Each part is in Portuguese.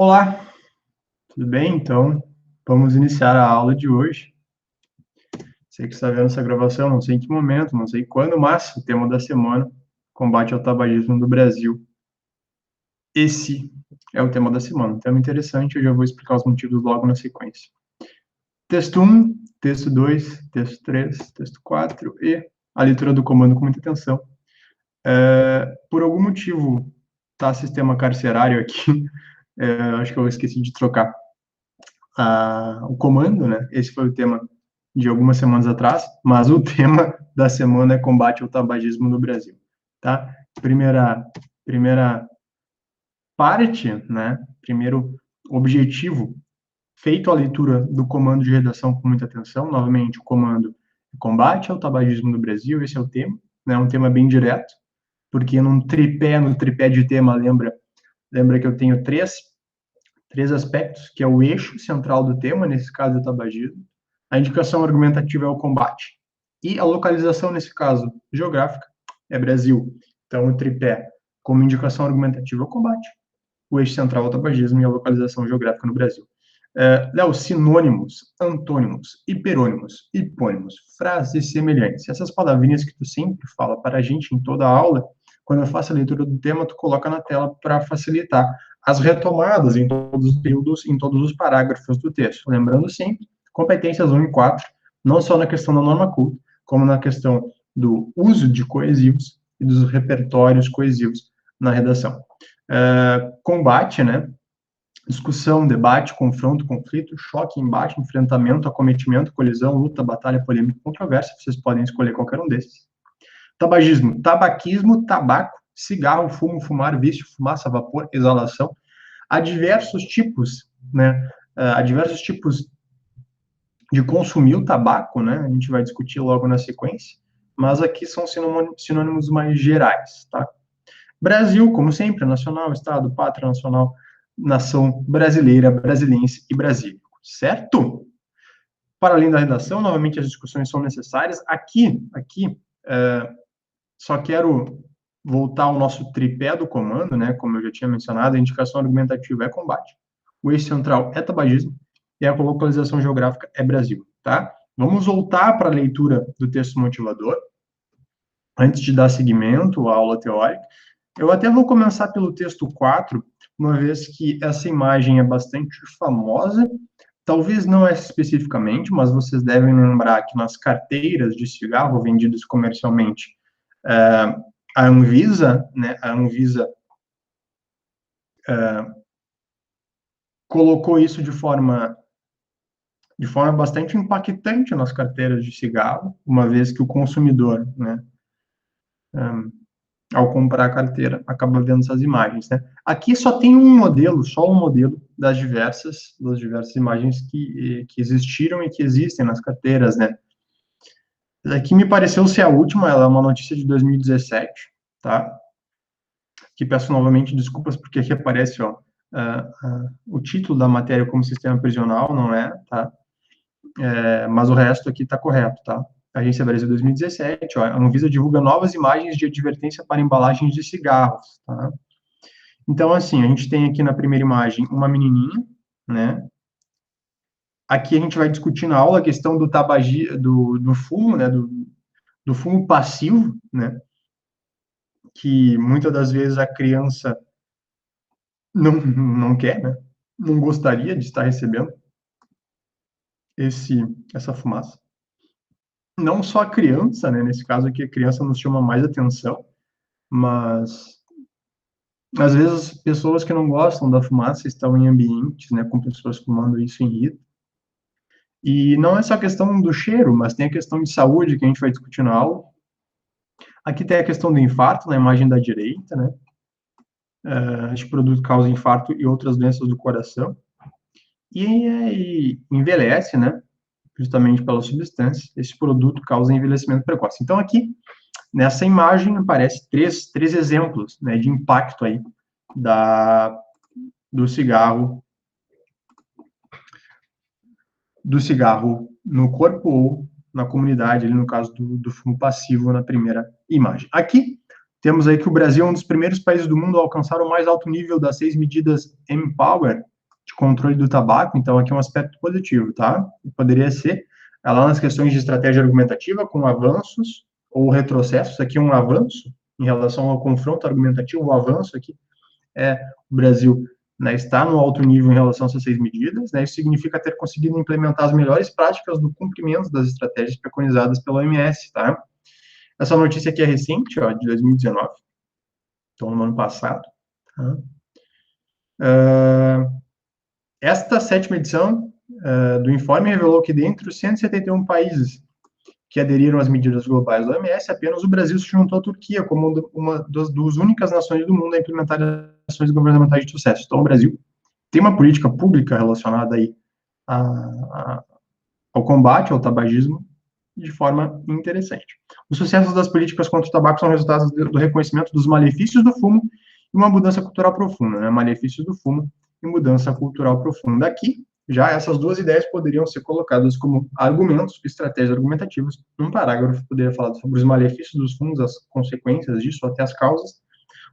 Olá, tudo bem? Então, vamos iniciar a aula de hoje. Sei que está vendo essa gravação, não sei em que momento, não sei quando, mas o tema da semana, combate ao tabagismo no Brasil. Esse é o tema da semana, um tema interessante, eu já vou explicar os motivos logo na sequência. Texto 1, texto 2, texto 3, texto 4 e a leitura do comando com muita atenção. Por algum motivo, tá sistema carcerário aqui, acho que eu esqueci de trocar o comando, né? Esse foi o tema de algumas semanas atrás, mas o tema da semana é combate ao tabagismo no Brasil, tá? Primeira parte, né? Primeiro objetivo, feito a leitura do comando de redação com muita atenção, novamente o comando é combate ao tabagismo no Brasil, esse é o tema, né? Um tema bem direto, porque no tripé de tema, lembra que eu tenho três aspectos, que é o eixo central do tema, nesse caso o tabagismo, a indicação argumentativa é o combate, e a localização, nesse caso, geográfica, é Brasil. Então, o tripé, como indicação argumentativa, é o combate, o eixo central é o tabagismo e a localização geográfica no Brasil. Léo, sinônimos, antônimos, hiperônimos, hipônimos, frases semelhantes. Essas palavrinhas que tu sempre fala para a gente em toda a aula, quando eu faço a leitura do tema, tu coloca na tela para facilitar as retomadas em todos os períodos, em todos os parágrafos do texto. Lembrando sempre, competências 1 e 4, não só na questão da norma culta, como na questão do uso de coesivos e dos repertórios coesivos na redação. Combate, né? Discussão, debate, confronto, conflito, choque, embate, enfrentamento, acometimento, colisão, luta, batalha, polêmica, controvérsia. Vocês podem escolher qualquer um desses. Tabagismo, tabaquismo, tabaco, cigarro, fumo, fumar, vício, fumaça, vapor, exalação. Há diversos tipos, né? Há diversos tipos de consumir o tabaco, né? A gente vai discutir logo na sequência, mas aqui são sinônimos mais gerais, tá? Brasil, como sempre, nacional, estado, pátria nacional, nação brasileira, brasiliense e brasílico, certo? Para além da redação, novamente as discussões são necessárias. Aqui, só quero voltar ao nosso tripé do comando, né? Como eu já tinha mencionado, a indicação argumentativa é combate, o eixo central é tabagismo e a localização geográfica é Brasil, tá? Vamos voltar para a leitura do texto motivador, antes de dar seguimento à aula teórica. Eu até vou começar pelo texto 4, uma vez que essa imagem é bastante famosa, talvez não essa especificamente, mas vocês devem lembrar que nas carteiras de cigarro vendidas comercialmente, a Anvisa, né, colocou isso de forma bastante impactante nas carteiras de cigarro, uma vez que o consumidor, né, ao comprar a carteira, acaba vendo essas imagens, né? Aqui só tem só um modelo das diversas imagens que existiram e que existem nas carteiras, né? Aqui me pareceu ser a última, ela é uma notícia de 2017, tá? Que peço novamente desculpas porque aqui aparece, ó, o título da matéria como sistema prisional, não é, tá? Mas o resto aqui tá correto, tá? Agência Brasil 2017, ó, a Anvisa divulga novas imagens de advertência para embalagens de cigarros, tá? Então, assim, a gente tem aqui na primeira imagem uma menininha, né? Aqui a gente vai discutir na aula a questão do do fumo, né? Do fumo passivo, né? Que muitas das vezes a criança não quer, né? Não gostaria de estar recebendo essa fumaça. Não só a criança, né? Nesse caso aqui, a criança nos chama mais atenção, mas às vezes pessoas que não gostam da fumaça estão em ambientes, né, com pessoas fumando, isso irrita. E não é só a questão do cheiro, mas tem a questão de saúde que a gente vai discutir na aula. Aqui tem a questão do infarto, na imagem da direita, né? Este produto causa infarto e outras doenças do coração. E envelhece, né? Justamente pela substância. Esse produto causa envelhecimento precoce. Então, aqui, nessa imagem, aparece três exemplos, né, de impacto aí do cigarro no corpo ou na comunidade, ali no caso do fumo passivo, na primeira imagem. Aqui, temos aí que o Brasil é um dos primeiros países do mundo a alcançar o mais alto nível das 6 medidas Empower, de controle do tabaco, então aqui é um aspecto positivo, tá? Poderia ser lá nas questões de estratégia argumentativa, com avanços ou retrocessos, aqui um avanço em relação ao confronto argumentativo, o avanço aqui é o Brasil, né, está no alto nível em relação a essas 6 medidas, né, isso significa ter conseguido implementar as melhores práticas do cumprimento das estratégias preconizadas pela OMS, tá? Essa notícia aqui é recente, ó, de 2019, então no ano passado, tá? Esta 7ª edição do informe revelou que dentre os 171 países que aderiram às medidas globais da OMS, apenas o Brasil se juntou à Turquia como uma das únicas nações do mundo a implementar ações governamentais de sucesso. Então, o Brasil tem uma política pública relacionada aí ao combate ao tabagismo de forma interessante. Os sucessos das políticas contra o tabaco são resultados do reconhecimento dos malefícios do fumo e uma mudança cultural profunda, né? Malefícios do fumo e mudança cultural profunda. Aqui, já essas duas ideias poderiam ser colocadas como argumentos, estratégias argumentativas. Um parágrafo poderia falar sobre os malefícios dos fumos, as consequências disso, até as causas.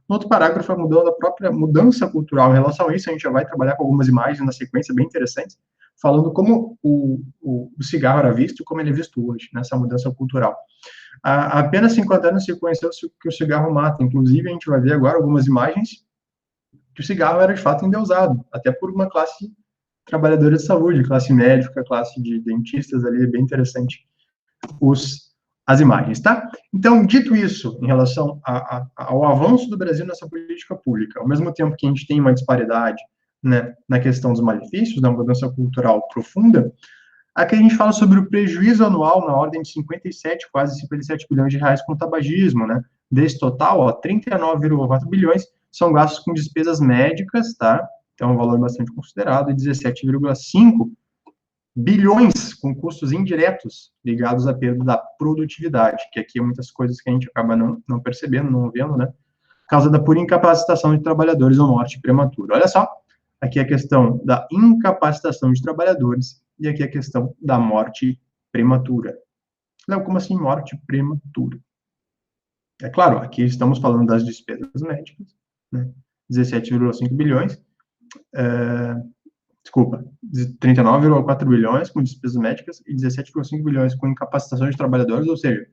No outro parágrafo, mudando a própria mudança cultural em relação a isso, a gente já vai trabalhar com algumas imagens na sequência bem interessantes, falando como o cigarro era visto e como ele é visto hoje, nessa mudança cultural. Há apenas 50 anos se conheceu que o cigarro mata. Inclusive, a gente vai ver agora algumas imagens que o cigarro era de fato endeusado, até por uma classe trabalhadora de saúde, classe médica, classe de dentistas ali, é bem interessante as imagens, tá? Então, dito isso, em relação ao avanço do Brasil nessa política pública, ao mesmo tempo que a gente tem uma disparidade, né, na questão dos malefícios, da mudança cultural profunda, aqui a gente fala sobre o prejuízo anual na ordem de 57, quase 57 bilhões de reais com o tabagismo, né? Desse total, ó, 39,4 bilhões são gastos com despesas médicas, tá? Então, é um valor bastante considerado, e 17,5 bilhões com custos indiretos ligados à perda da produtividade, que aqui é muitas coisas que a gente acaba não percebendo, não vendo, né? Por causa da pura incapacitação de trabalhadores ou morte prematura. Olha só, aqui é a questão da incapacitação de trabalhadores e aqui é a questão da morte prematura. Não, como assim morte prematura? É claro, aqui estamos falando das despesas médicas, né? 17,5 bilhões, desculpa, 39,4 bilhões com despesas médicas e 17,5 bilhões com incapacitação de trabalhadores, ou seja,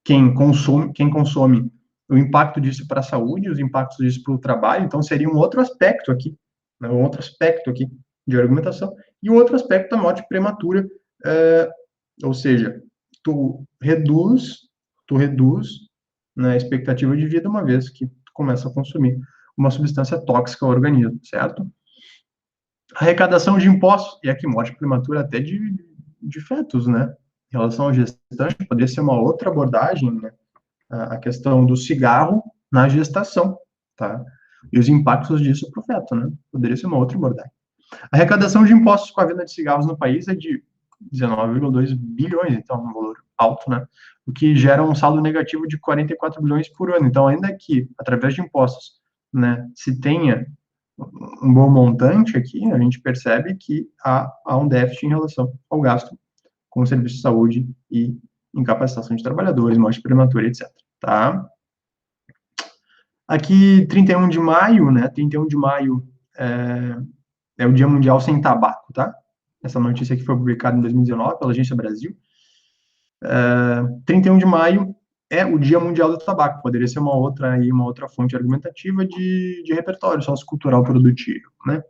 quem consome o impacto disso para a saúde, os impactos disso para o trabalho, então seria um outro aspecto aqui, né, um outro aspecto aqui de argumentação, e um outro aspecto da morte prematura, ou seja, tu reduz, né, a expectativa de vida uma vez que tu começa a consumir uma substância tóxica ao organismo, certo? Arrecadação de impostos, e aqui morte prematura até de fetos, né? Em relação ao gestante, poderia ser uma outra abordagem, né? A questão do cigarro na gestação, tá? E os impactos disso para o feto, né? Poderia ser uma outra abordagem. A arrecadação de impostos com a venda de cigarros no país é de 19,2 bilhões, então um valor alto, né? O que gera um saldo negativo de 44 bilhões por ano. Então, ainda que, através de impostos, né, se tenha um bom montante aqui, a gente percebe que há um déficit em relação ao gasto com o serviço de saúde e incapacitação de trabalhadores, morte prematura, etc. Tá? Aqui, 31 de maio, né? 31 de maio é o Dia Mundial Sem Tabaco, tá? Essa notícia aqui foi publicada em 2019 pela Agência Brasil. 31 de maio é o Dia Mundial do Tabaco, poderia ser uma outra fonte argumentativa de repertório sociocultural produtivo, né?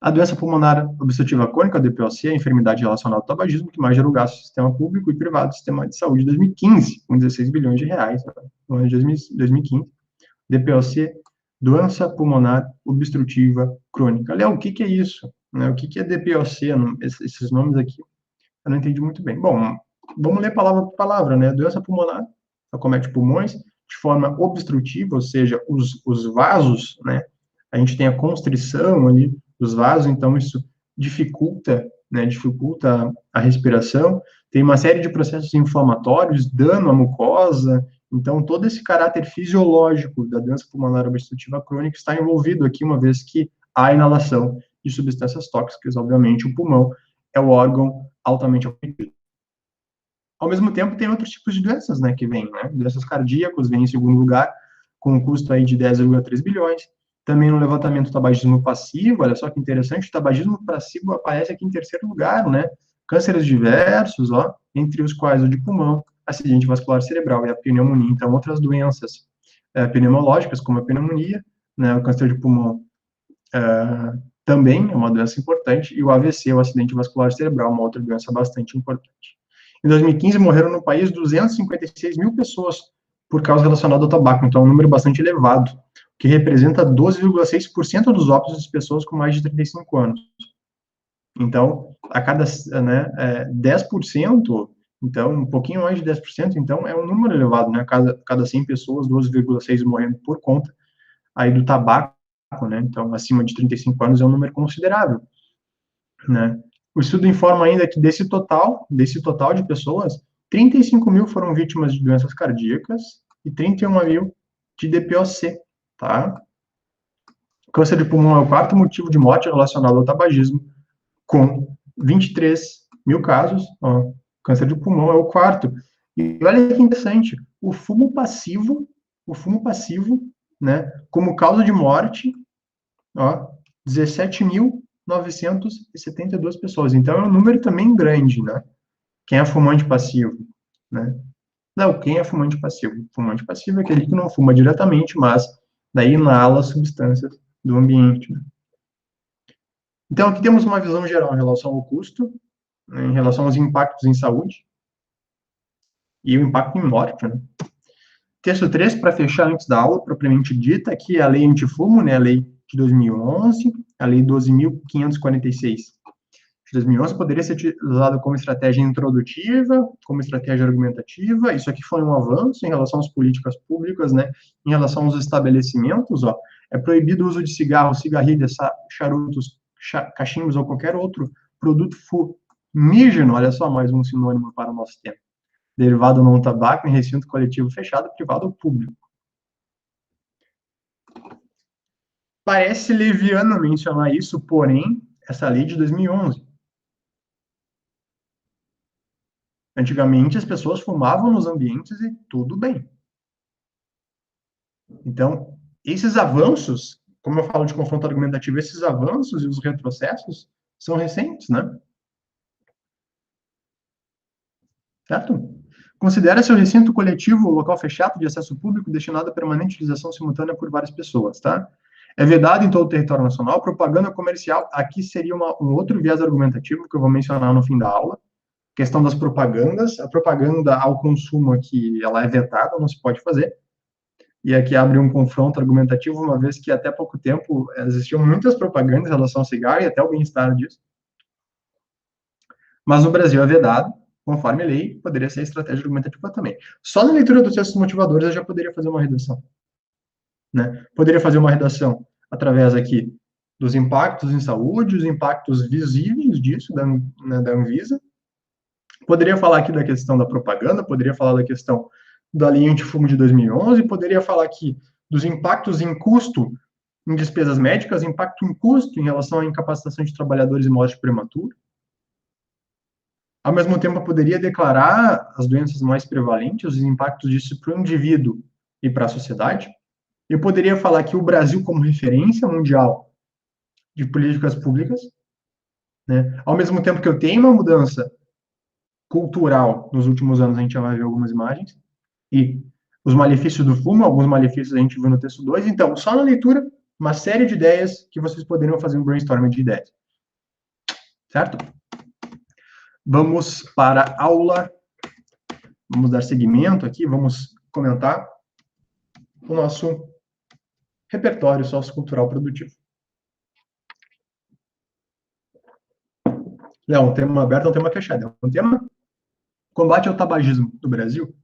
A doença pulmonar obstrutiva crônica, a DPOC, é a enfermidade relacionada ao tabagismo que mais gerou gasto no sistema público e privado do sistema de saúde em 2015, com 16 bilhões de reais, no ano de 2015. DPOC, doença pulmonar obstrutiva crônica. Léo, o que é isso? O que é DPOC? Esses nomes aqui, eu não entendi muito bem. Bom, vamos ler palavra por palavra, né? Doença pulmonar acomete pulmões de forma obstrutiva, ou seja, os vasos, né? A gente tem a constrição ali dos vasos, então isso dificulta, né? Dificulta a respiração. Tem uma série de processos inflamatórios, dano à mucosa. Então, todo esse caráter fisiológico da doença pulmonar obstrutiva crônica está envolvido aqui, uma vez que há inalação de substâncias tóxicas. Obviamente, o pulmão é o órgão altamente acometido. Ao mesmo tempo, tem outros tipos de doenças, né, que vêm, né? Doenças cardíacas vêm em segundo lugar, com um custo aí de 10,3 bilhões. Também no levantamento do tabagismo passivo, olha só que interessante, o tabagismo passivo aparece aqui em terceiro lugar, né? Cânceres diversos, ó, entre os quais o de pulmão, acidente vascular cerebral e a pneumonia. Então, outras doenças pneumológicas, como a pneumonia, né, o câncer de pulmão também é uma doença importante, e o AVC, o acidente vascular cerebral, uma outra doença bastante importante. Em 2015, morreram no país 256 mil pessoas por causa relacionada ao tabaco, então é um número bastante elevado, que representa 12,6% dos óbitos de pessoas com mais de 35 anos. Então, a cada 10%, então, um pouquinho mais de 10%, então, é um número elevado, né? Cada 100 pessoas, 12,6 morrendo por conta aí do tabaco, né? Então, acima de 35 anos é um número considerável, né? O estudo informa ainda que desse total de pessoas, 35 mil foram vítimas de doenças cardíacas e 31 mil de DPOC, tá? Câncer de pulmão é o quarto motivo de morte relacionado ao tabagismo, com 23 mil casos. Ó, câncer de pulmão é o quarto. E olha que interessante, o fumo passivo, né, como causa de morte, ó, 17.972 pessoas. Então é um número também grande, né? Quem é fumante passivo, né? Não, quem é fumante passivo? Fumante passivo é aquele que não fuma diretamente, mas daí inala substâncias do ambiente, né? Então, aqui temos uma visão geral em relação ao custo, né, em relação aos impactos em saúde e o impacto em morte, né? Texto 3, para fechar antes da aula, propriamente dita, aqui é a lei antifumo, né, a lei de 2011, a lei 12.546 de 2011, poderia ser utilizada como estratégia introdutiva, como estratégia argumentativa. Isso aqui foi um avanço em relação às políticas públicas, né, em relação aos estabelecimentos, ó, é proibido o uso de cigarro, cigarrilhas, charutos, cachimbos ou qualquer outro produto fumígeno, olha só, mais um sinônimo para o nosso tema. Derivado não tabaco em recinto coletivo fechado, privado ou público. Parece leviano mencionar isso, porém, essa lei de 2011. Antigamente, as pessoas fumavam nos ambientes e tudo bem. Então, esses avanços, como eu falo de confronto argumentativo, esses avanços e os retrocessos são recentes, né? Certo? Considera-se o recinto coletivo ou local fechado de acesso público destinado à permanente utilização simultânea por várias pessoas, tá? É vedado em todo o território nacional. Propaganda comercial, aqui seria um outro viés argumentativo que eu vou mencionar no fim da aula. Questão das propagandas. A propaganda ao consumo aqui, ela é vetada, não se pode fazer. E aqui abre um confronto argumentativo, uma vez que até pouco tempo existiam muitas propagandas em relação ao cigarro e até o bem-estar disso. Mas no Brasil é vedado, conforme lei, poderia ser estratégia argumentativa também. Só na leitura dos textos motivadores eu já poderia fazer uma redação, né? Poderia fazer uma redação através aqui dos impactos em saúde, os impactos visíveis disso, né, da Anvisa. Poderia falar aqui da questão da propaganda, poderia falar da questão da linha antifumo de 2011, poderia falar aqui dos impactos em custo em despesas médicas, impacto em custo em relação à incapacitação de trabalhadores e morte prematura. Ao mesmo tempo, eu poderia declarar as doenças mais prevalentes, os impactos disso para o indivíduo e para a sociedade. Eu poderia falar que o Brasil como referência mundial de políticas públicas, né? Ao mesmo tempo que eu tenho uma mudança cultural nos últimos anos, a gente já vai ver algumas imagens, e os malefícios do fumo, alguns malefícios a gente viu no texto 2. Então, só na leitura, uma série de ideias que vocês poderiam fazer um brainstorming de ideias. Certo? Vamos para a aula. Vamos dar seguimento aqui, vamos comentar o nosso repertório sociocultural produtivo. É um tema aberto, é um tema fechado. É um tema combate ao tabagismo do Brasil.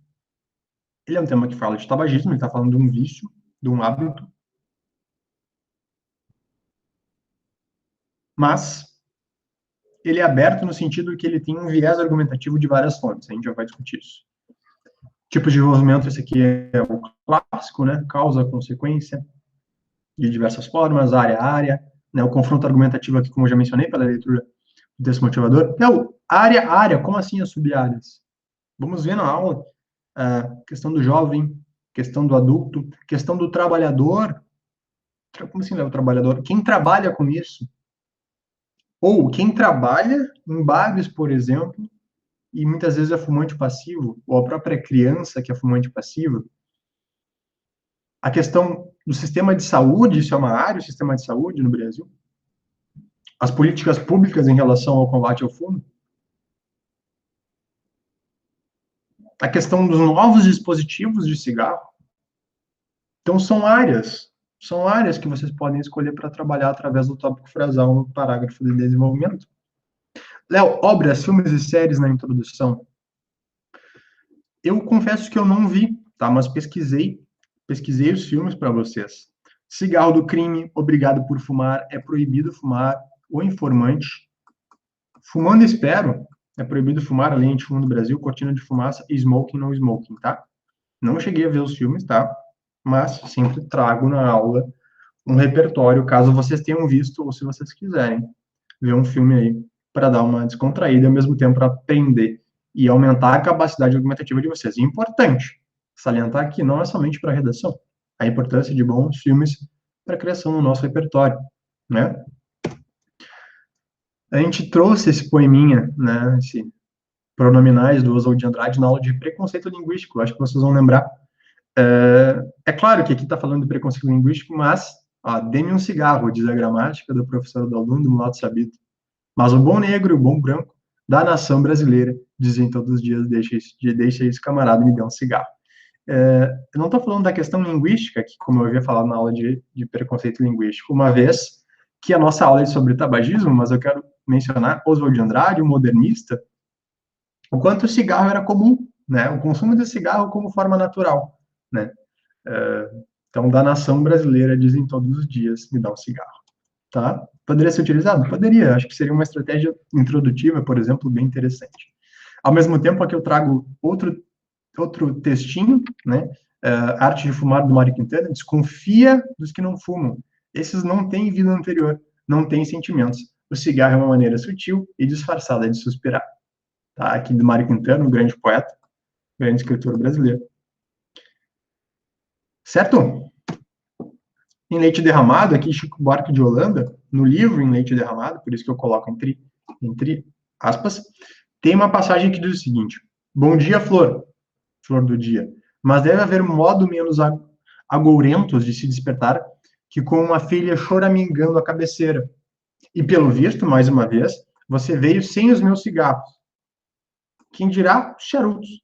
Ele é um tema que fala de tabagismo, ele está falando de um vício, de um hábito. Mas ele é aberto no sentido que ele tem um viés argumentativo de várias fontes. A gente já vai discutir isso. Tipo de desenvolvimento, esse aqui é o clássico, né? Causa, consequência, de diversas formas, área a área, né? O confronto argumentativo aqui, como eu já mencionei, pela leitura do texto motivador. Então, área a área, como assim as sub-áreas? Vamos ver na aula a questão do jovem, questão do adulto, questão do trabalhador, Como assim leva o trabalhador? Quem trabalha com isso, ou quem trabalha em bares, por exemplo, e muitas vezes é fumante passivo, ou a própria criança que é fumante passiva. A questão do sistema de saúde, isso é uma área, o sistema de saúde no Brasil. As políticas públicas em relação ao combate ao fumo. A questão dos novos dispositivos de cigarro. Então, são áreas que vocês podem escolher para trabalhar através do tópico frasal no parágrafo de desenvolvimento. Léo, obras, filmes e séries na introdução. Eu confesso que eu não vi, tá? Mas pesquisei os filmes para vocês. Cigarro do Crime, Obrigado por Fumar, É Proibido Fumar, O Informante. Fumando Espero, É Proibido Fumar, A Lei de Fumo no Brasil, Cortina de Fumaça e Smoking No Smoking, tá? Não cheguei a ver os filmes, tá? Mas sempre trago na aula um repertório, caso vocês tenham visto ou se vocês quiserem ver um filme aí para dar uma descontraída e ao mesmo tempo para aprender e aumentar a capacidade argumentativa de vocês. E importante salientar aqui, não é somente para a redação, a importância de bons filmes para a criação do nosso repertório, né? A gente trouxe esse poeminha, né, esse pronominais do Oswald de Andrade na aula de preconceito linguístico, acho que vocês vão lembrar. É claro que aqui está falando de preconceito linguístico, mas, dê-me um cigarro, diz a gramática do professor do aluno do Mulato Sabito. Mas o bom negro e o bom branco da nação brasileira dizem todos os dias, deixa esse camarada me dar um cigarro. Eu não estou falando da questão linguística, que, como eu havia falado na aula de preconceito linguístico, uma vez que a nossa aula é sobre tabagismo, mas eu quero mencionar Oswald de Andrade, o modernista, o quanto o cigarro era comum, né? O consumo de cigarro como forma natural, né? Então, da nação brasileira dizem todos os dias, me dá um cigarro, tá? Poderia ser utilizado? Poderia. Acho que seria uma estratégia introdutiva, por exemplo, bem interessante. Ao mesmo tempo, aqui eu trago outro textinho, né? Arte de Fumar, do Mário Quintana, desconfia dos que não fumam. Esses não têm vida anterior, não têm sentimentos. O cigarro é uma maneira sutil e disfarçada de suspirar. Tá? Aqui do Mário Quintana, um grande poeta, grande escritor brasileiro. Certo? Em Leite Derramado, aqui Chico Buarque de Holanda, no livro Em Leite Derramado, por isso que eu coloco entre aspas, tem uma passagem que diz o seguinte: bom dia, flor do dia, mas deve haver modo menos agourentos de se despertar que com uma filha choramingando à cabeceira. E pelo visto, mais uma vez, você veio sem os meus cigarros. Quem dirá charutos?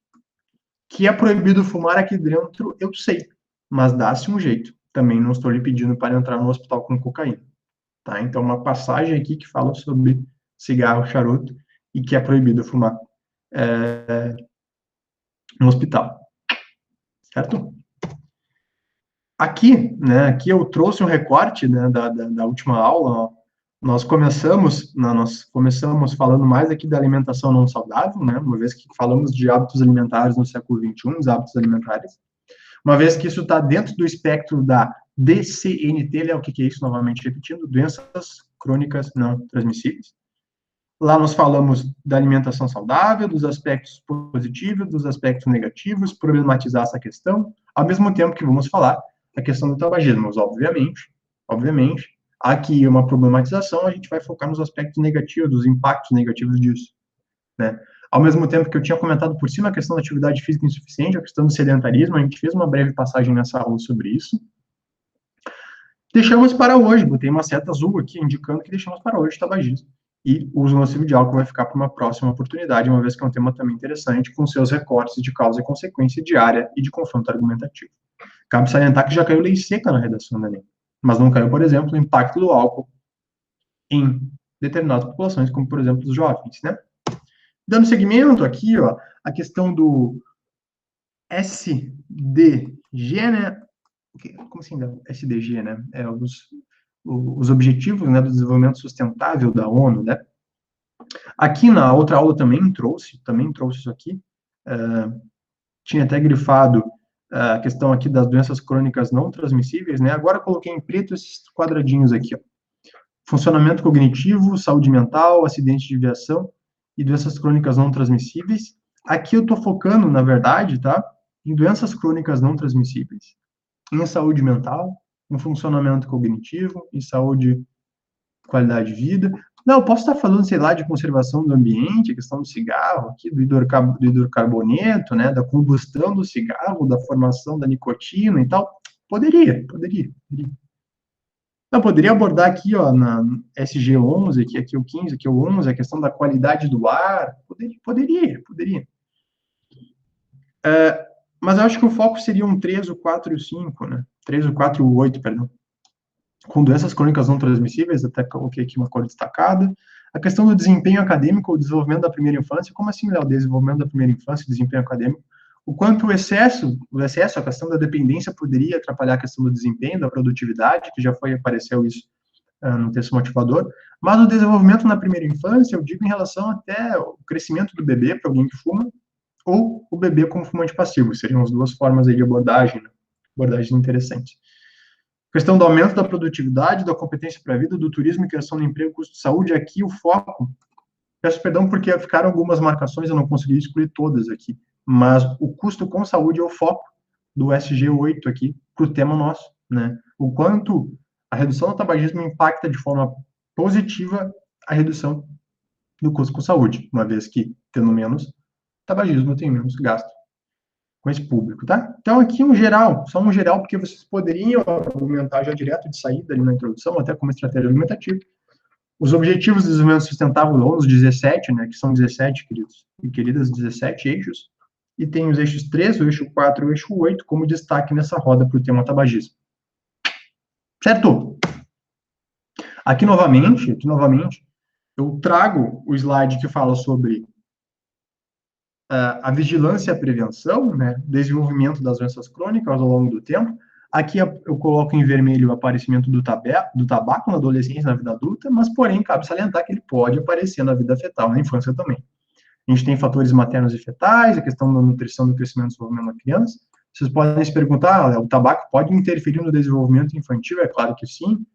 Que é proibido fumar aqui dentro, eu sei, mas dá-se um jeito. Também não estou lhe pedindo para entrar no hospital com cocaína. Tá? Então, uma passagem aqui que fala sobre cigarro, charuto, e que é proibido fumar no hospital. Certo? Aqui, né, aqui eu trouxe um recorte, né, da última aula. Ó. Nós começamos falando mais aqui da alimentação não saudável, né, uma vez que falamos de hábitos alimentares no século XXI, os hábitos alimentares. Uma vez que isso está dentro do espectro da DCNT, né, o que é isso, novamente repetindo, doenças crônicas não transmissíveis. Lá nós falamos da alimentação saudável, dos aspectos positivos, dos aspectos negativos, problematizar essa questão, ao mesmo tempo que vamos falar da questão do tabagismo. Mas, obviamente, aqui uma problematização, a gente vai focar nos aspectos negativos, dos impactos negativos disso, né? Ao mesmo tempo que eu tinha comentado por cima a questão da atividade física insuficiente, a questão do sedentarismo, a gente fez uma breve passagem nessa aula sobre isso. Deixamos para hoje, botei uma seta azul aqui indicando que deixamos para hoje o tabagismo. E o uso nocivo de álcool vai ficar para uma próxima oportunidade, uma vez que é um tema também interessante, com seus recortes de causa e consequência diária e de confronto argumentativo. Cabe salientar que já caiu lei seca na redação da Enem, mas não caiu, por exemplo, o impacto do álcool em determinadas populações, como, por exemplo, os jovens, né? Dando seguimento aqui, ó, a questão do SDG, né? Como assim, SDG, né? Os objetivos, né, do desenvolvimento sustentável da ONU, né? Aqui na outra aula também trouxe isso aqui. Tinha até grifado a questão aqui das doenças crônicas não transmissíveis, né? Agora coloquei em preto esses quadradinhos aqui, ó. Funcionamento cognitivo, saúde mental, acidente de viação e doenças crônicas não transmissíveis. Aqui eu tô focando, na verdade, tá? Em doenças crônicas não transmissíveis, em saúde mental, um funcionamento cognitivo, em saúde, qualidade de vida. Não, eu posso estar falando, sei lá, de conservação do ambiente, a questão do cigarro, aqui, do hidrocarboneto, né, da combustão do cigarro, da formação da nicotina e tal. Poderia. Eu poderia abordar aqui, ó, na SG11, aqui o 15, aqui o 11, a questão da qualidade do ar. Poderia. Mas eu acho que o foco seria um 3, o 4 e o 5, né? 3, o 4 e o 8, perdão. Com doenças crônicas não transmissíveis, até coloquei aqui uma cor destacada. A questão do desempenho acadêmico, o desenvolvimento da primeira infância. Como assim, Léo? Desenvolvimento da primeira infância, desempenho acadêmico. O quanto o excesso, a questão da dependência poderia atrapalhar a questão do desempenho, da produtividade, que já apareceu isso no texto motivador. Mas o desenvolvimento na primeira infância, eu digo em relação até o crescimento do bebê para alguém que fuma, ou o bebê como fumante passivo. Seriam as duas formas aí de abordagem, né? Abordagens interessantes. Questão do aumento da produtividade, da competência para a vida, do turismo e criação de emprego, custo de saúde, aqui o foco, peço perdão porque ficaram algumas marcações, eu não consegui excluir todas aqui, mas o custo com saúde é o foco do SG8 aqui, para o tema nosso, né? O quanto a redução do tabagismo impacta de forma positiva a redução do custo com saúde, uma vez que, tendo menos tabagismo, tem menos gasto com esse público, tá? Então, aqui um geral, só um geral, porque vocês poderiam argumentar já direto de saída ali na introdução, até como estratégia alimentativa. Os objetivos de desenvolvimento sustentável, ou os 17, né, que são 17, queridos e queridas, 17 eixos, e tem os eixos 3, o eixo 4 e o eixo 8, como destaque nessa roda para o tema tabagismo. Certo? Aqui novamente, eu trago o slide que fala sobre a vigilância e a prevenção, né, desenvolvimento das doenças crônicas ao longo do tempo. Aqui eu coloco em vermelho o aparecimento do tabaco na adolescência, na vida adulta, mas, porém, cabe salientar que ele pode aparecer na vida fetal, na infância também. A gente tem fatores maternos e fetais, a questão da nutrição, do crescimento e desenvolvimento da criança. Vocês podem se perguntar, o tabaco pode interferir no desenvolvimento infantil? É claro que sim.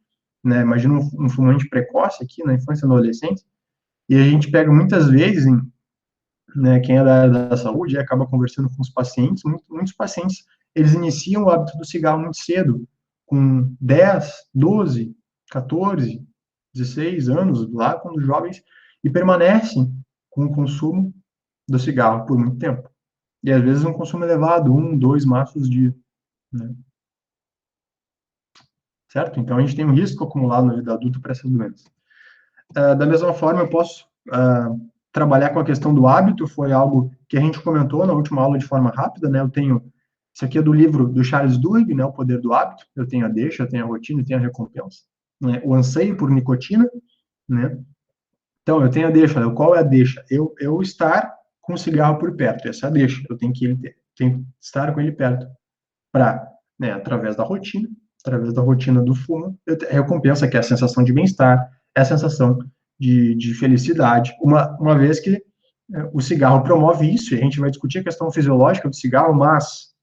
Né? Imagina um fumante precoce aqui na infância e na adolescência. E a gente pega muitas vezes né, quem é da área da saúde acaba conversando com os pacientes, muitos pacientes, eles iniciam o hábito do cigarro muito cedo, com 10, 12, 14, 16 anos, lá quando jovens, e permanecem com o consumo do cigarro por muito tempo. E às vezes um consumo elevado, 1, 2 maços dia. Né? Certo? Então a gente tem um risco acumulado na vida adulta para essas doenças. Da mesma forma, eu posso trabalhar com a questão do hábito, foi algo que a gente comentou na última aula de forma rápida, né? Eu tenho, isso aqui é do livro do Charles Duhigg, né? O Poder do Hábito. Eu tenho a deixa, eu tenho a rotina, eu tenho a recompensa. Né? O anseio por nicotina, né? Então, eu tenho a deixa. Qual é a deixa? Eu estar com o cigarro por perto. Essa é a deixa. Eu tenho que estar com ele perto para, né, através da rotina do fumo, a recompensa, que é a sensação de bem-estar, é a sensação de felicidade, uma vez que o cigarro promove isso, e a gente vai discutir a questão fisiológica do cigarro, mas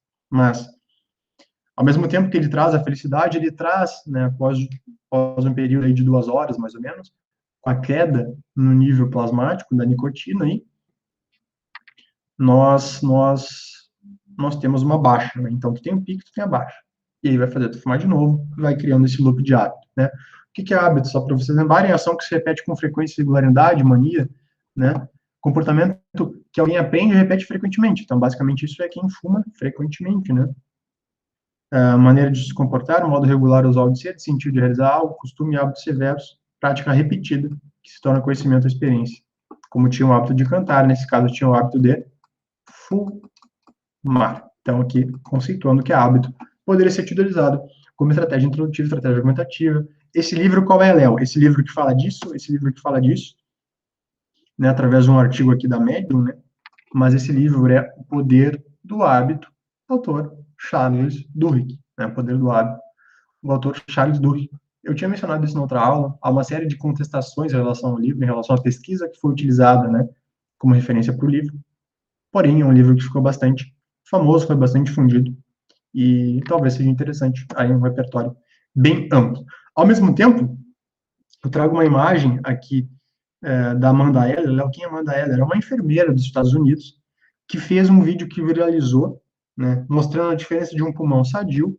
ao mesmo tempo que ele traz a felicidade, ele traz, né, após um período aí de 2 horas, mais ou menos, com a queda no nível plasmático da nicotina, aí, nós temos uma baixa, né? Então, tu tem um pico, tu tem a baixa. E aí vai fazer tu fumar de novo, vai criando esse loop de hábito, né? O que é hábito? Só para vocês lembrarem, ação que se repete com frequência, regularidade, mania, né? Comportamento que alguém aprende e repete frequentemente. Então, basicamente, isso é quem fuma frequentemente, né? Maneira de se comportar, modo regular usual de ser, sentido de realizar algo, costume, hábitos severos, prática repetida, que se torna conhecimento ou experiência. Como tinha o hábito de cantar, nesse caso, tinha o hábito de fumar. Então, aqui, conceituando que é hábito, poderia ser utilizado como estratégia introdutiva, estratégia argumentativa. Esse livro, qual é, Léo? Esse livro que fala disso, né, através de um artigo aqui da Medium, né? Mas esse livro é O Poder do Hábito, autor Charles Duhigg, né? O Poder do Hábito, o autor Charles Duhigg. Eu tinha mencionado isso na outra aula, há uma série de contestações em relação ao livro, em relação à pesquisa que foi utilizada, né, como referência para o livro. Porém, é um livro que ficou bastante famoso, foi bastante difundido, e talvez seja interessante aí um repertório bem amplo. Ao mesmo tempo, eu trago uma imagem aqui da Amanda Heller. Quem é Amanda Heller? É uma enfermeira dos Estados Unidos que fez um vídeo que viralizou, né, mostrando a diferença de um pulmão sadio,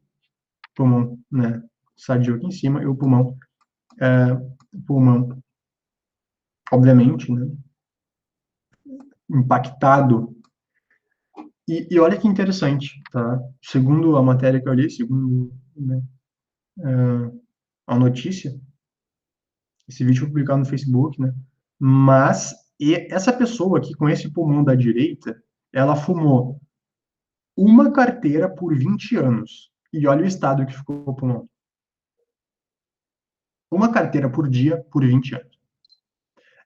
pulmão, né, sadio aqui em cima, e o pulmão, obviamente, né, impactado. E olha que interessante, tá? Segundo a matéria que eu li, segundo, né, a notícia, esse vídeo foi publicado no Facebook, né? Mas essa pessoa aqui com esse pulmão da direita, ela fumou uma carteira por 20 anos. E olha o estado que ficou o pulmão. Uma carteira por dia por 20 anos.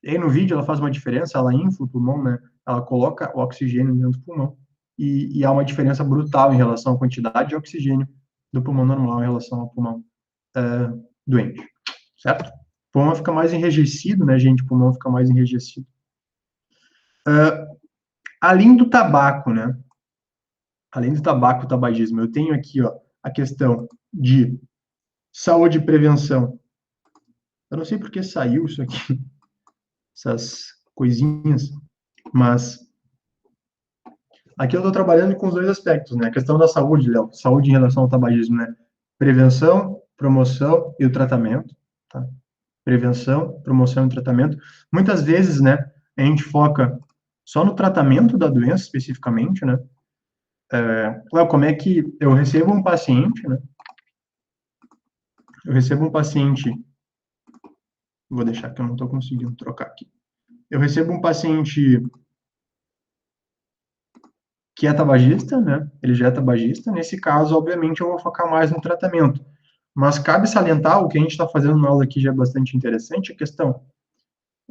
E aí no vídeo ela faz uma diferença, ela infla o pulmão, né? Ela coloca o oxigênio dentro do pulmão e há uma diferença brutal em relação à quantidade de oxigênio do pulmão normal em relação ao pulmão doente, certo? O pulmão fica mais enrijecido, né, gente? O pulmão fica mais enrijecido. Além do tabaco, né? Além do tabaco, o tabagismo, eu tenho aqui, ó, a questão de saúde e prevenção. Eu não sei por que saiu isso aqui, essas coisinhas, mas aqui eu estou trabalhando com os dois aspectos, né? A questão da saúde, Léo, saúde em relação ao tabagismo, né? Prevenção, promoção e o tratamento, tá? Prevenção, promoção e tratamento. Muitas vezes, né, a gente foca só no tratamento da doença especificamente, né? Léo, como é que eu recebo um paciente, né? Eu recebo um paciente, vou deixar que eu não estou conseguindo trocar aqui. Eu recebo um paciente que é tabagista, né? Ele já é tabagista. Nesse caso, obviamente, eu vou focar mais no tratamento. Mas cabe salientar, o que a gente está fazendo na aula aqui já é bastante interessante, a questão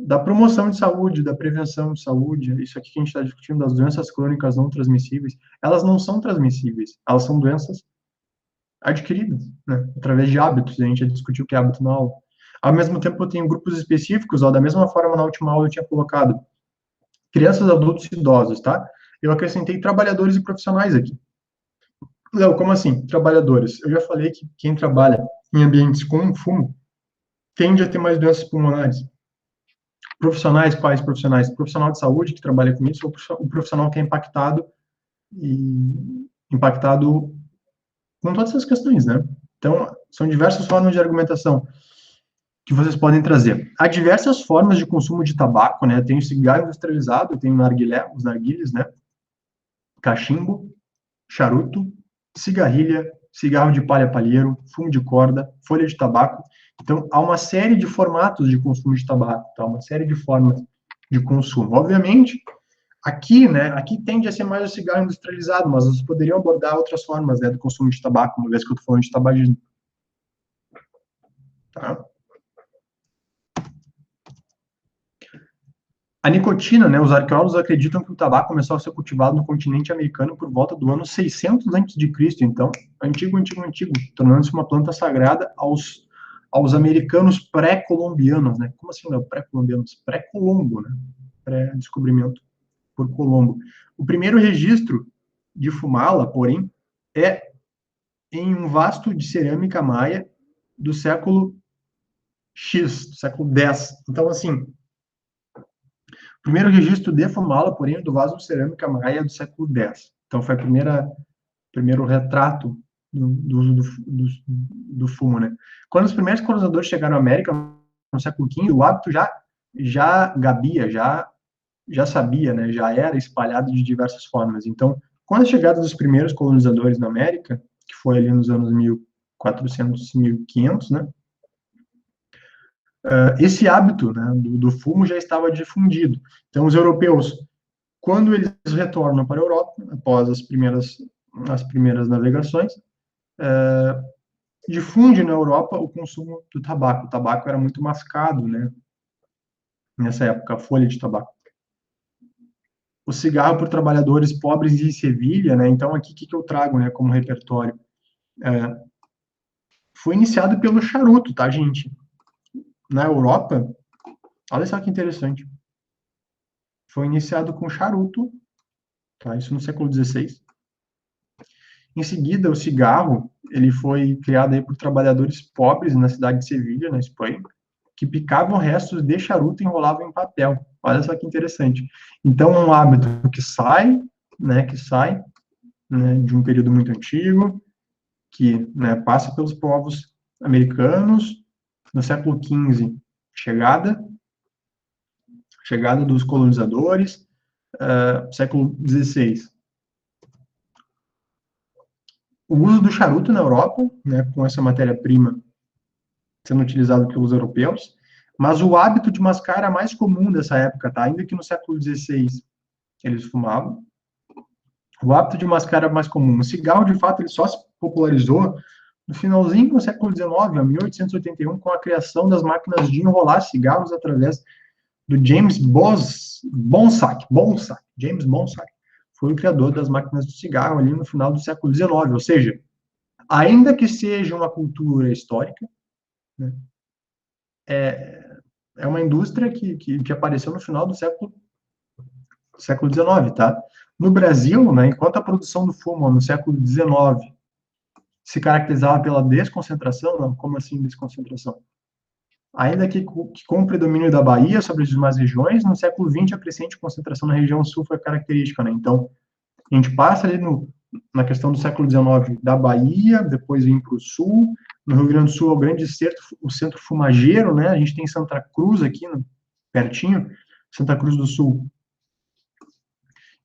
da promoção de saúde, da prevenção de saúde, isso aqui que a gente está discutindo, das doenças crônicas não transmissíveis, elas não são transmissíveis, elas são doenças adquiridas, né? Através de hábitos, a gente já discutiu o que é hábito na aula. Ao mesmo tempo, eu tenho grupos específicos, ó, da mesma forma, na última aula eu tinha colocado crianças, adultos e idosos, tá? Eu acrescentei trabalhadores e profissionais aqui. Léo, como assim? Trabalhadores. Eu já falei que quem trabalha em ambientes com fumo tende a ter mais doenças pulmonares. Profissionais, quais profissionais? Profissional de saúde que trabalha com isso, ou o profissional que é impactado com todas essas questões, né? Então, são diversas formas de argumentação que vocês podem trazer. Há diversas formas de consumo de tabaco, né? Tem o cigarro industrializado, tem o narguilé, os narguilés, né? Cachimbo, charuto, cigarrilha, cigarro de palha palheiro, fumo de corda, folha de tabaco. Então, há uma série de formatos de consumo de tabaco, tá? Uma série de formas de consumo. Obviamente, aqui, né, aqui tende a ser mais o cigarro industrializado, mas vocês poderiam abordar outras formas, né, do consumo de tabaco, uma vez que eu estou falando de tabagismo. Tá? A nicotina, né, os arqueólogos acreditam que o tabaco começou a ser cultivado no continente americano por volta do ano 600 a.C., então, antigo, tornando-se uma planta sagrada aos americanos pré-colombianos, né? Como assim, não? Pré-colombianos? Pré-Colombo, né? Pré-descobrimento por Colombo. O primeiro registro de fumala, porém, é em um vasto de cerâmica maia do século X, do século X. Então, assim, o primeiro registro de fumala, porém, é do vaso de cerâmica maia do século X. Então, foi o primeiro retrato do uso do fumo, né? Quando os primeiros colonizadores chegaram à América, no século XV, o hábito já sabia, né? Já era espalhado de diversas formas. Então, com a chegada dos primeiros colonizadores na América, que foi ali nos anos 1400, 1500, né? Esse hábito, né, do fumo já estava difundido. Então, os europeus, quando eles retornam para a Europa, após as primeiras navegações, difunde na Europa o consumo do tabaco. O tabaco era muito mascado, né? Nessa época, a folha de tabaco. O cigarro por trabalhadores pobres de Sevilha, né? Então, aqui, o que eu trago, né, como repertório? Foi iniciado pelo charuto, tá, gente? Na Europa, olha só que interessante. Foi iniciado com charuto, tá? Isso no século XVI. Em seguida, o cigarro, ele foi criado aí por trabalhadores pobres na cidade de Sevilha, na Espanha, que picavam restos de charuto e enrolavam em papel. Olha só que interessante. Então, é um hábito que sai, né, de um período muito antigo, que, né, passa pelos povos americanos, no século XV, chegada dos colonizadores, século XVI, o uso do charuto na Europa, né, com essa matéria-prima sendo utilizado pelos europeus, mas o hábito de mascar era mais comum dessa época, tá? Ainda que no século XVI eles fumavam, o hábito de mascar era mais comum. O cigarro, de fato, ele só se popularizou no finalzinho do século XIX, a 1881, com a criação das máquinas de enrolar cigarros através do James Bonsack. James Bonsack foi o criador das máquinas de cigarro ali no final do século XIX. Ou seja, ainda que seja uma cultura histórica, né, é uma indústria que apareceu no final do século XIX, tá? No Brasil, né, enquanto a produção do fumo no século XIX se caracterizava pela desconcentração, não, como assim desconcentração? Ainda que com o predomínio da Bahia sobre as demais regiões, no século XX a crescente concentração na região sul foi característica, né? Então, a gente passa ali na questão do século XIX da Bahia, depois vem para o sul, no Rio Grande do Sul é o grande o centro fumageiro, né? A gente tem Santa Cruz aqui, pertinho, Santa Cruz do Sul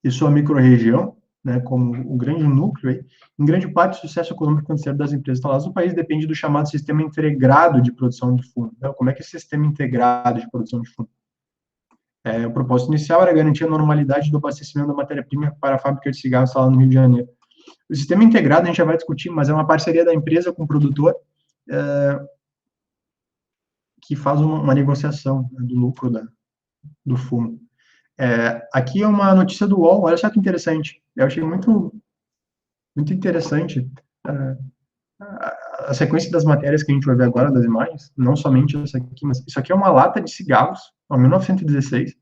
e sua microrregião, né, como o grande núcleo aí, em grande parte o sucesso econômico financeiro das empresas instaladas no país depende do chamado sistema integrado de produção de fumo. Então, como é que é esse sistema integrado de produção de fumo? O propósito inicial era garantir a normalidade do abastecimento da matéria-prima para a fábrica de cigarros instalada no Rio de Janeiro. O sistema integrado a gente já vai discutir, mas é uma parceria da empresa com o produtor que faz uma negociação, né, do lucro do fumo. Aqui é uma notícia do UOL, olha só que interessante. Eu achei muito interessante a sequência das matérias que a gente vai ver agora, das imagens, não somente essa aqui, mas isso aqui é uma lata de cigarros, em 1916,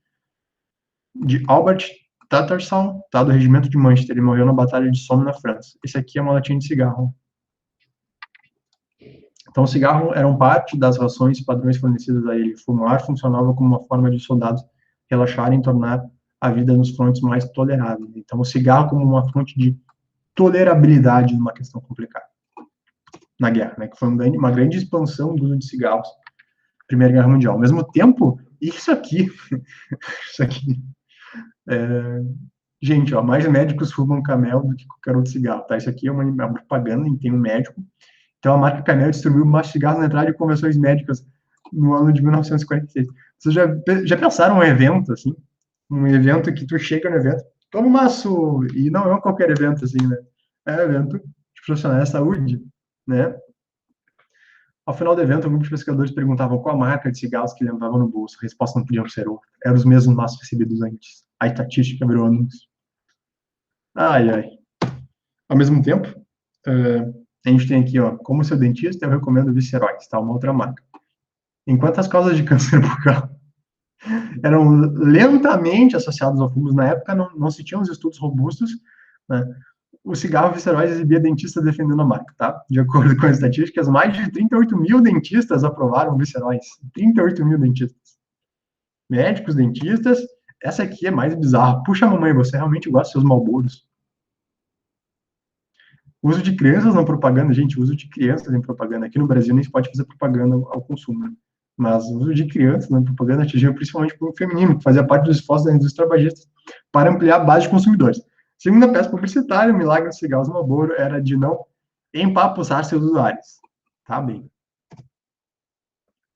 de Albert Tattersall, tá, do regimento de Manchester. Ele morreu na Batalha de Somme, na França. Esse aqui é uma latinha de cigarro. Então, o cigarro era parte das rações padrões fornecidas a ele. Fumar funcionava como uma forma de soldados relaxarem e tornar a vida nos frontes mais tolerável. Então, o cigarro como uma fonte de tolerabilidade numa questão complicada na guerra, né? Que foi uma grande expansão do uso de cigarros na Primeira Guerra Mundial. Ao mesmo tempo, isso aqui, gente, ó, mais médicos fumam Camel do que qualquer outro cigarro, tá? Isso aqui é uma propaganda em tem um médico. Então, a marca Camel distribuiu mais cigarros na entrada de convenções médicas no ano de 1946. Vocês já pensaram um evento, assim? Um evento que tu chega no evento, toma um maço, e não é qualquer evento, assim, né? É um evento de profissionais da saúde, né? Ao final do evento, alguns pesquisadores perguntavam qual a marca de cigarros que levavam no bolso. A resposta não podia ser outra. Eram os mesmos maços recebidos antes. A estatística virou anúncio. Ai, ai. Ao mesmo tempo, a gente tem aqui, ó, como seu dentista, eu recomendo Viceroy, tá? Uma outra marca. Enquanto as causas de câncer bucal eram lentamente associadas ao fumo, na época não se tinham os estudos robustos, né? O cigarro Viceroy exibia dentistas defendendo a marca, tá? De acordo com as estatísticas, mais de 38 mil dentistas aprovaram Viceroy. 38 mil dentistas. Médicos, dentistas. Essa aqui é mais bizarra. Puxa, mamãe, você realmente gosta dos seus Marlboros? Uso de crianças na propaganda, gente, uso de crianças em propaganda. Aqui no Brasil nem se pode fazer propaganda ao consumo, né? Mas o uso de crianças na propaganda atingiu principalmente o público feminino, que fazia parte dos esforços da indústria tabagista para ampliar a base de consumidores. Segundo a peça publicitária, o milagre dos cigarros Marlboro era de não empapuçar seus usuários. Tá bem.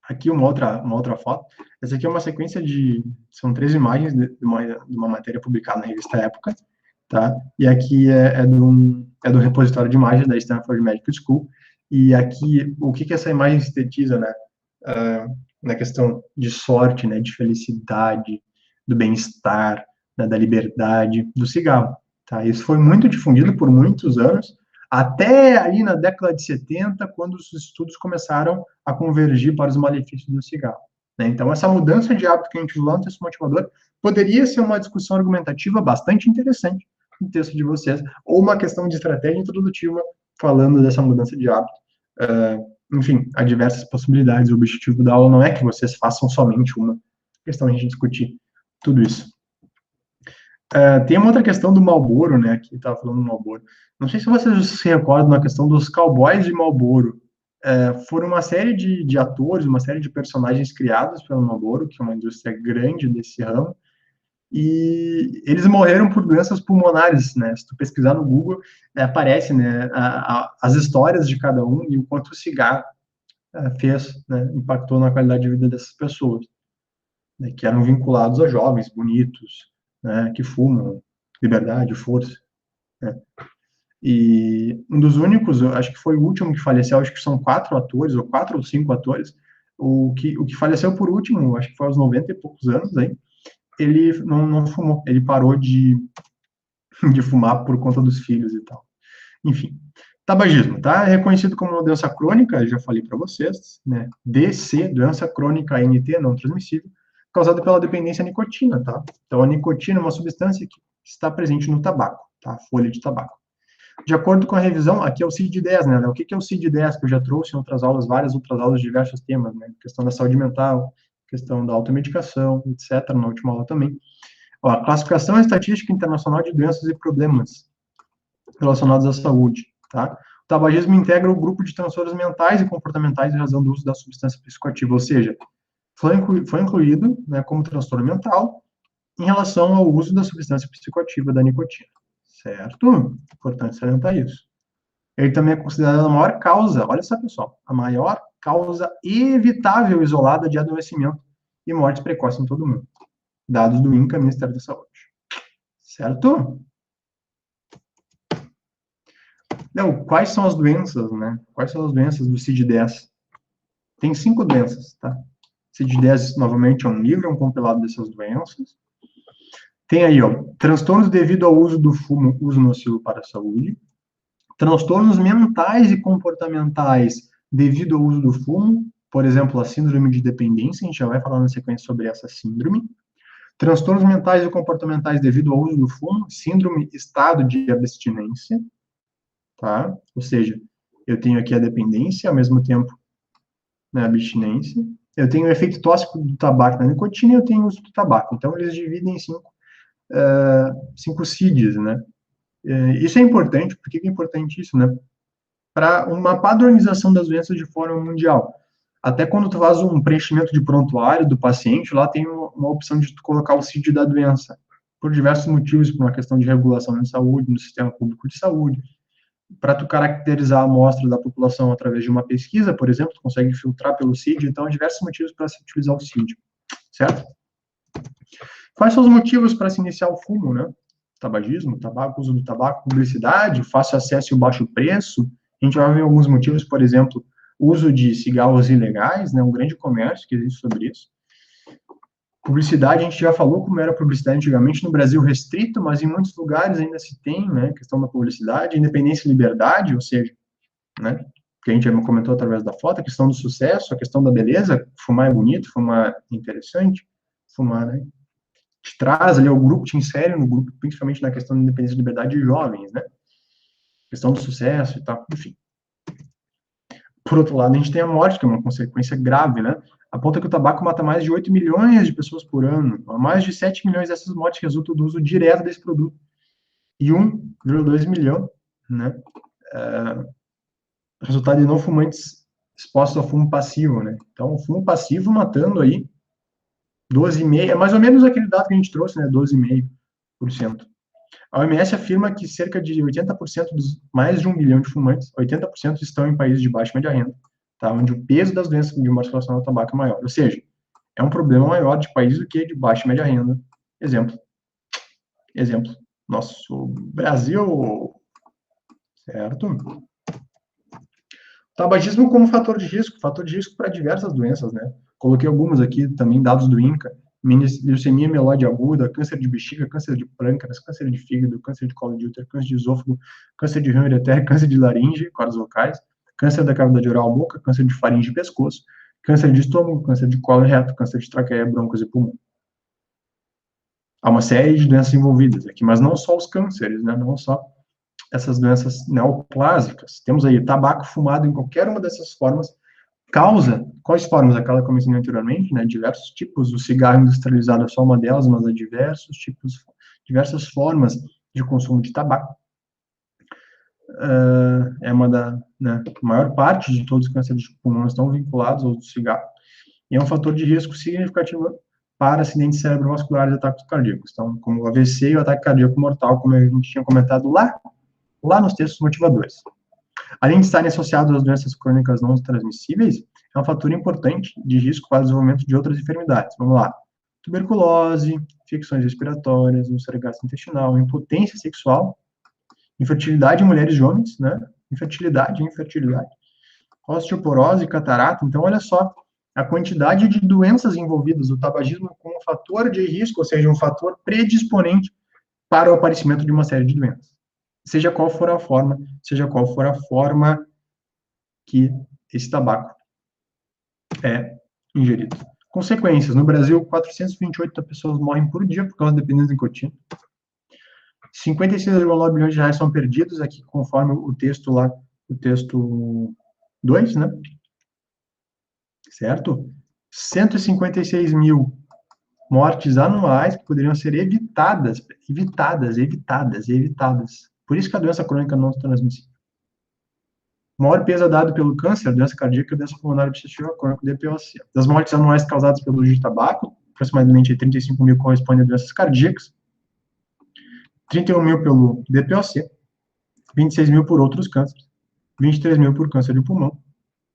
Aqui uma outra foto. Essa aqui é uma sequência são 3 imagens de uma matéria publicada na revista Época, tá? E aqui é do repositório de imagens da Stanford Medical School. E aqui, o que essa imagem sintetiza, né? Na questão de sorte, né? De felicidade, do bem-estar, né, da liberdade, do cigarro, tá? Isso foi muito difundido por muitos anos, até ali na década de 70, quando os estudos começaram a convergir para os malefícios do cigarro, né? Então, essa mudança de hábito que a gente usou no texto motivador poderia ser uma discussão argumentativa bastante interessante no texto de vocês, ou uma questão de estratégia introdutiva falando dessa mudança de hábito. Enfim, há diversas possibilidades. O objetivo da aula não é que vocês façam somente uma. A questão é a gente discutir tudo isso. Tem uma outra questão do Marlboro, né? Aqui estava falando do Marlboro. Não sei se vocês se recordam da questão dos cowboys de Marlboro, foram uma série de atores, uma série de personagens criados pelo Marlboro, que é uma indústria grande desse ramo, e eles morreram por doenças pulmonares, né? Se tu pesquisar no Google, aparece, né, as histórias de cada um e o quanto o cigarro fez, né, impactou na qualidade de vida dessas pessoas, né, que eram vinculados a jovens, bonitos, né, que fumam, liberdade, força, né? E um dos únicos, eu acho que foi o último que faleceu, acho que são 4 atores, ou 4 ou 5 atores, o que faleceu por último, acho que foi aos 90 e poucos anos, aí, ele não fumou, ele parou de fumar por conta dos filhos e tal. Enfim, tabagismo, tá? É reconhecido como uma doença crônica, já falei para vocês, né? DC, doença crônica NT, não transmissível, causada pela dependência à nicotina, tá? Então, a nicotina é uma substância que está presente no tabaco, tá? Folha de tabaco. De acordo com a revisão, aqui é o CID-10, né? O que é o CID-10, que eu já trouxe em outras aulas, várias outras aulas de diversos temas, né? Questão da saúde mental, questão da automedicação, etc., na última aula também. Ó, a classificação estatística internacional de doenças e problemas relacionados à saúde, tá? O tabagismo integra o grupo de transtornos mentais e comportamentais em razão do uso da substância psicoativa, ou seja, foi incluído, né, como transtorno mental em relação ao uso da substância psicoativa da nicotina, certo? Importante salientar isso. Ele também é considerado a maior causa, olha só, pessoal, a maior causa evitável isolada de adoecimento e morte precoce em todo o mundo. Dados do INCA, Ministério da Saúde. Certo? Não, quais são as doenças, né? Quais são as doenças do CID-10? Tem 5 doenças, tá? CID-10, novamente, é um livro, é um compilado dessas doenças. Tem aí, ó, transtornos devido ao uso do fumo, uso nocivo para a saúde. Transtornos mentais e comportamentais devido ao uso do fumo, por exemplo, a síndrome de dependência, a gente já vai falar na sequência sobre essa síndrome. Transtornos mentais e comportamentais devido ao uso do fumo, síndrome estado de abstinência, tá? Ou seja, eu tenho aqui a dependência, ao mesmo tempo, né, a abstinência. Eu tenho o efeito tóxico do tabaco na nicotina e eu tenho o uso do tabaco. Então, eles dividem em cinco CIDs, né? Isso é importante, por que é importante isso, né? Para uma padronização das doenças de forma mundial. Até quando tu faz um preenchimento de prontuário do paciente, lá tem uma opção de tu colocar o CID da doença, por diversos motivos, por uma questão de regulação de saúde, no sistema público de saúde, para tu caracterizar a amostra da população através de uma pesquisa, por exemplo, tu consegue filtrar pelo CID, então há diversos motivos para se utilizar o CID, certo? Quais são os motivos para se iniciar o fumo, né? Tabagismo, tabaco, uso do tabaco, publicidade, fácil acesso e baixo preço. A gente vai ver alguns motivos, por exemplo, uso de cigarros ilegais, né? Um grande comércio que existe sobre isso. Publicidade, a gente já falou como era a publicidade antigamente, no Brasil restrito, mas em muitos lugares ainda se tem, né, questão da publicidade, independência e liberdade, ou seja, né, que a gente já comentou através da foto, a questão do sucesso, a questão da beleza, fumar é bonito, fumar é interessante, fumar, né, te traz ali ao grupo, te insere no grupo, principalmente na questão da independência e liberdade de jovens, né, questão do sucesso e tal, enfim. Por outro lado, a gente tem a morte, que é uma consequência grave, né? Aponta que o tabaco mata mais de 8 milhões de pessoas por ano. Mais de 7 milhões dessas mortes resultam do uso direto desse produto. E 1,2 milhão, né? Resultado de não fumantes expostos ao fumo passivo, né? Então, o fumo passivo matando aí 12,5%, é mais ou menos aquele dado que a gente trouxe, né? 12,5%. A OMS afirma que cerca de 80% dos mais de 1 bilhão de fumantes, 80% estão em países de baixa e média renda, tá? Onde o peso das doenças de morte relacionadas ao tabaco é maior. Ou seja, é um problema maior de países do que de baixa e média renda. Exemplo, nosso Brasil, certo? Tabagismo como fator de risco para diversas doenças, né? Coloquei algumas aqui também, dados do INCA, leucemia mieloide aguda, câncer de bexiga, câncer de pâncreas, câncer de fígado, câncer de colo de útero, câncer de esôfago, câncer de rã ureter, câncer de laringe, cordas vocais, câncer da cavidade oral boca, câncer de faringe e pescoço, câncer de estômago, câncer de colo reto, câncer de traqueia, brônquios e pulmão. Há uma série de doenças envolvidas aqui, mas não só os cânceres, né? Não só essas doenças neoplásicas. Temos aí tabaco fumado em qualquer uma dessas formas, causa, quais formas? Aquela que eu mencionei anteriormente, né, diversos tipos, o cigarro industrializado é só uma delas, mas há diversos tipos, diversas formas de consumo de tabaco. é uma da, né, a maior parte de todos os cânceres de pulmão estão vinculados ao cigarro, e é um fator de risco significativo para acidentes cerebrovasculares e ataques cardíacos. Então, como o AVC e o ataque cardíaco mortal, como a gente tinha comentado lá nos textos motivadores. Além de estarem associados às doenças crônicas não transmissíveis, é um fator importante de risco para o desenvolvimento de outras enfermidades. Vamos lá. Tuberculose, infecções respiratórias, úlcera gastrointestinal, impotência sexual, infertilidade em mulheres e homens, né? Infertilidade, osteoporose, catarata. Então, olha só, a quantidade de doenças envolvidas, o tabagismo como um fator de risco, ou seja, um fator predisponente para o aparecimento de uma série de doenças. Seja qual for a forma que esse tabaco é ingerido. Consequências. No Brasil, 428 pessoas morrem por dia por causa da dependência de nicotina. 56,9 bilhões de reais são perdidos aqui, conforme o texto lá, o texto 2, né? Certo? 156 mil mortes anuais que poderiam ser evitadas. Por isso que a doença crônica não se transmite. O maior peso dado pelo câncer, doença cardíaca e doença pulmonar obstrutiva crônica, DPOC. Das mortes anuais causadas pelo uso de tabaco, aproximadamente 35 mil correspondem a doenças cardíacas, 31 mil pelo DPOC, 26 mil por outros cânceres, 23 mil por câncer de pulmão.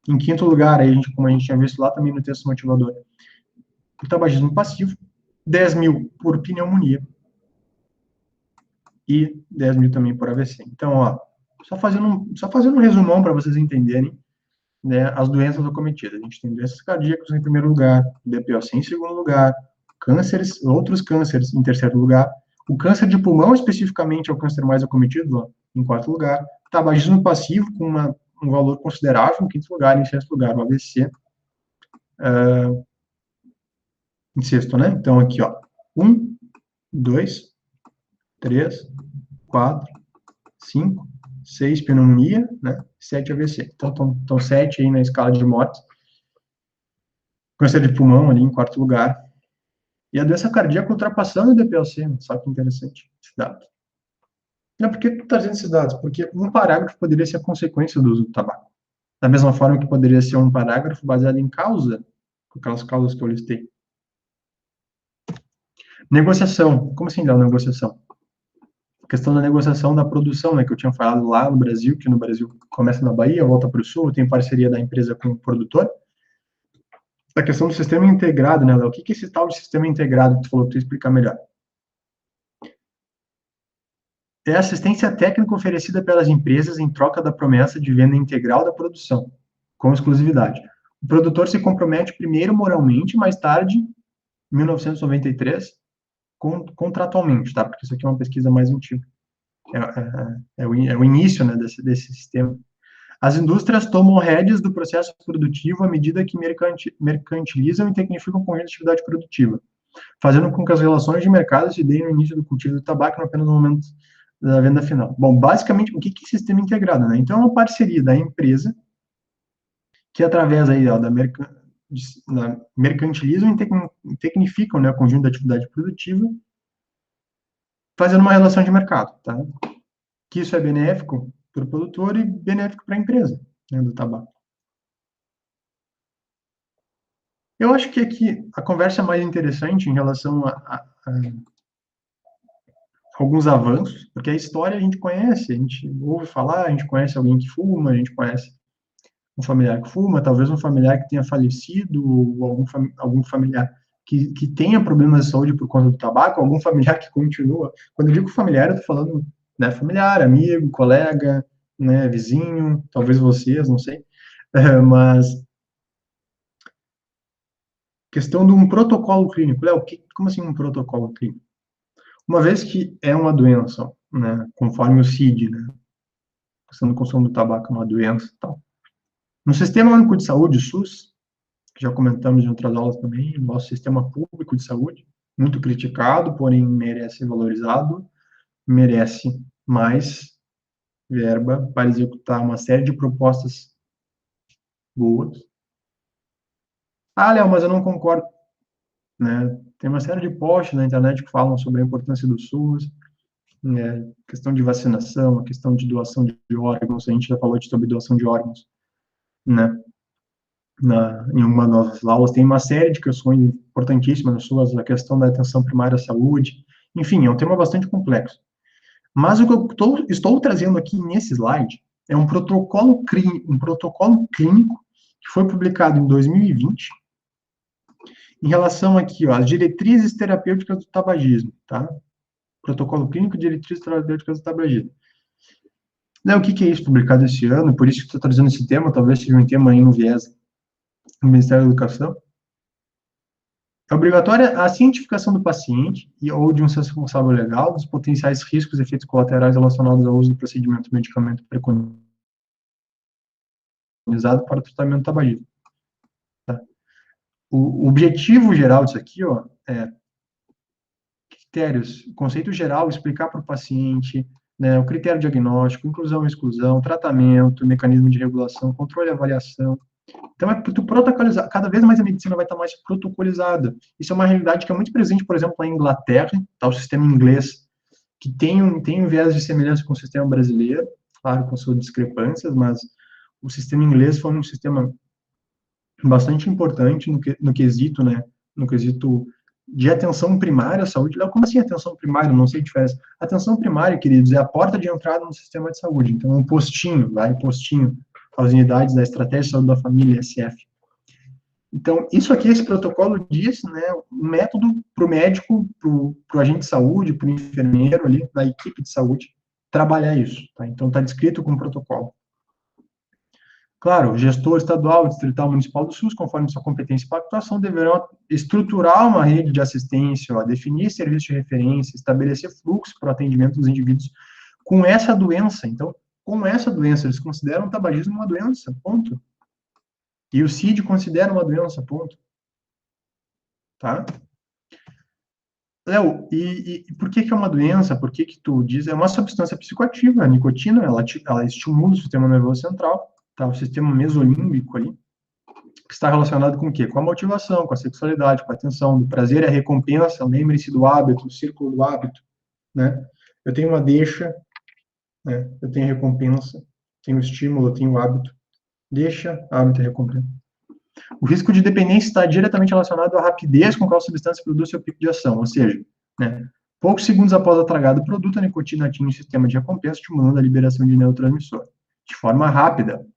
Em quinto lugar, aí, como a gente tinha visto lá também no texto motivador, o tabagismo passivo, 10 mil por pneumonia e 10 mil também por AVC. Então, ó, só fazendo um resumão para vocês entenderem, né, as doenças acometidas. A gente tem doenças cardíacas em primeiro lugar, DPOC em segundo lugar, cânceres, outros cânceres em terceiro lugar, o câncer de pulmão especificamente é o câncer mais acometido, ó, em quarto lugar, tabagismo passivo com um valor considerável em quinto lugar, em sexto lugar o AVC, em sexto, né? Então aqui, ó, 1, 2, 3, 4, 5, 6 pneumonia, né? 7 AVC. Então, estão 7 aí na escala de mortes. Câncer de pulmão ali em quarto lugar. E a doença cardíaca ultrapassando o DPLC, sabe que interessante esse dado. Não, por que eu estou trazendo esses dados? Porque um parágrafo poderia ser a consequência do uso do tabaco. Da mesma forma que poderia ser um parágrafo baseado em causa, com aquelas causas que eu listei. Negociação. Como assim, Léo, negociação? A questão da negociação da produção, né, que eu tinha falado lá no Brasil, que no Brasil começa na Bahia, volta para o Sul, tem parceria da empresa com o produtor. A questão do sistema integrado, né, Léo? O que é esse tal de sistema integrado que tu falou, para tu explicar melhor? É a assistência técnica oferecida pelas empresas em troca da promessa de venda integral da produção, com exclusividade. O produtor se compromete primeiro moralmente, mais tarde, em 1993, contratualmente, tá? Porque isso aqui é uma pesquisa mais antiga. É o início, né, desse sistema. As indústrias tomam rédeas do processo produtivo à medida que mercantilizam e tecnificam com a atividade produtiva, fazendo com que as relações de mercado se deem no início do cultivo do tabaco, não apenas no momento da venda final. Bom, basicamente, o que é sistema integrado, né? Então, é uma parceria da empresa que, através aí, ó, da mercantilizam e tecnificam, né, o conjunto da atividade produtiva, fazendo uma relação de mercado, tá? Que isso é benéfico para o produtor e benéfico para a empresa, né, do tabaco. Eu acho que aqui a conversa é mais interessante em relação a alguns avanços, porque a história a gente conhece, a gente ouve falar, a gente conhece alguém que fuma, a gente conhece um familiar que fuma, talvez um familiar que tenha falecido, ou algum familiar que tenha problemas de saúde por conta do tabaco, algum familiar que continua. Quando eu digo familiar, eu estou falando, né, familiar, amigo, colega, né, vizinho, talvez vocês, não sei, mas questão de um protocolo clínico. Léo, como assim um protocolo clínico? Uma vez que é uma doença, né, conforme o CID, né, questão do consumo do tabaco é uma doença e tal. No Sistema Único de Saúde, SUS, que já comentamos em outras aulas também, nosso sistema público de saúde, muito criticado, porém merece ser valorizado, merece mais verba para executar uma série de propostas boas. Ah, Léo, mas eu não concordo, né? Tem uma série de posts na internet que falam sobre a importância do SUS, né, questão de vacinação, a questão de doação de órgãos, a gente já falou sobre doação de órgãos, né, em uma das nossas aulas, tem uma série de questões importantíssimas nas suas, a questão da atenção primária à saúde, enfim, é um tema bastante complexo. Mas o que eu estou trazendo aqui nesse slide é um protocolo clínico que foi publicado em 2020, em relação aqui, ó, às diretrizes terapêuticas do tabagismo, tá? Protocolo clínico de diretrizes terapêuticas do tabagismo. Né, o que é isso, publicado esse ano, por isso que estou trazendo esse tema, talvez seja um tema aí no viés do Ministério da Educação. É obrigatória a cientificação do paciente ou de um responsável legal dos potenciais riscos e efeitos colaterais relacionados ao uso do procedimento medicamento preconizado para o tratamento do tabagismo. Tá? O objetivo geral disso aqui, ó, é critérios, conceito geral, explicar para o paciente, né, o critério diagnóstico, inclusão e exclusão, tratamento, mecanismo de regulação, controle e avaliação. Então, é tu protocolizar, cada vez mais a medicina vai estar mais protocolizada. Isso é uma realidade que é muito presente, por exemplo, na Inglaterra, tá, o sistema inglês, que tem um viés de semelhança com o sistema brasileiro, claro, com suas discrepâncias, mas o sistema inglês foi um sistema bastante importante no quesito, né, no quesito de atenção primária à saúde. Como assim atenção primária? Não sei a diferença. Atenção primária, queridos, é a porta de entrada no sistema de saúde. Então, um postinho, postinho, as unidades da Estratégia de Saúde da Família, SF. Então, isso aqui, esse protocolo diz, né, um método para o médico, para o agente de saúde, para o enfermeiro ali, da equipe de saúde, trabalhar isso, tá? Então, está descrito com um protocolo. Claro, o gestor estadual, distrital, municipal do SUS, conforme sua competência e pactuação, deverão estruturar uma rede de assistência, ó, definir serviços de referência, estabelecer fluxo para o atendimento dos indivíduos com essa doença. Então, com essa doença, eles consideram o tabagismo uma doença, ponto. E o CID considera uma doença, ponto. Tá? Léo, e por que que é uma doença? Por que que tu diz? É uma substância psicoativa, a nicotina, ela estimula o sistema nervoso central, tá? O sistema mesolímbico ali, que está relacionado com o quê? Com a motivação, com a sexualidade, com a atenção, do prazer e a recompensa. Lembre-se do hábito, do círculo do hábito, né? Eu tenho uma deixa, né? Eu tenho recompensa, tenho estímulo, eu tenho hábito. Deixa, hábito e recompensa. O risco de dependência está diretamente relacionado à rapidez com qual a substância produz seu pico de ação, ou seja, né, poucos segundos após a tragada do produto, a nicotina atinge o sistema de recompensa, estimulando a liberação de neurotransmissor, de forma rápida,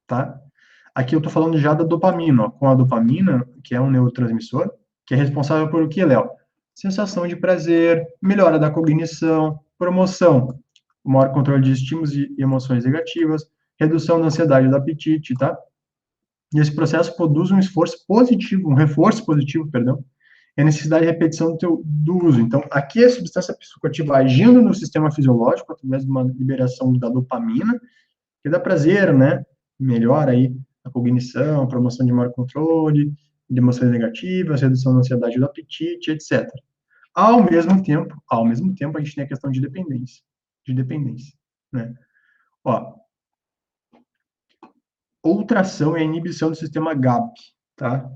tá? Aqui eu estou falando já da dopamina, ó, com a dopamina, que é um neurotransmissor, que é responsável por o que, Léo? Sensação de prazer, melhora da cognição, promoção, maior controle de estímulos e emoções negativas, redução da ansiedade e do apetite, tá? E esse processo produz um esforço positivo, um reforço positivo, perdão, e a necessidade de repetição do uso. Então, aqui a substância psicoativa agindo no sistema fisiológico, através de uma liberação da dopamina, que dá prazer, né? Melhora aí a cognição, promoção de maior controle, de emoções negativas, redução da ansiedade e do apetite, etc. Ao mesmo tempo, a gente tem a questão de dependência, né? Ó, outra ação é a inibição do sistema GABA, tá?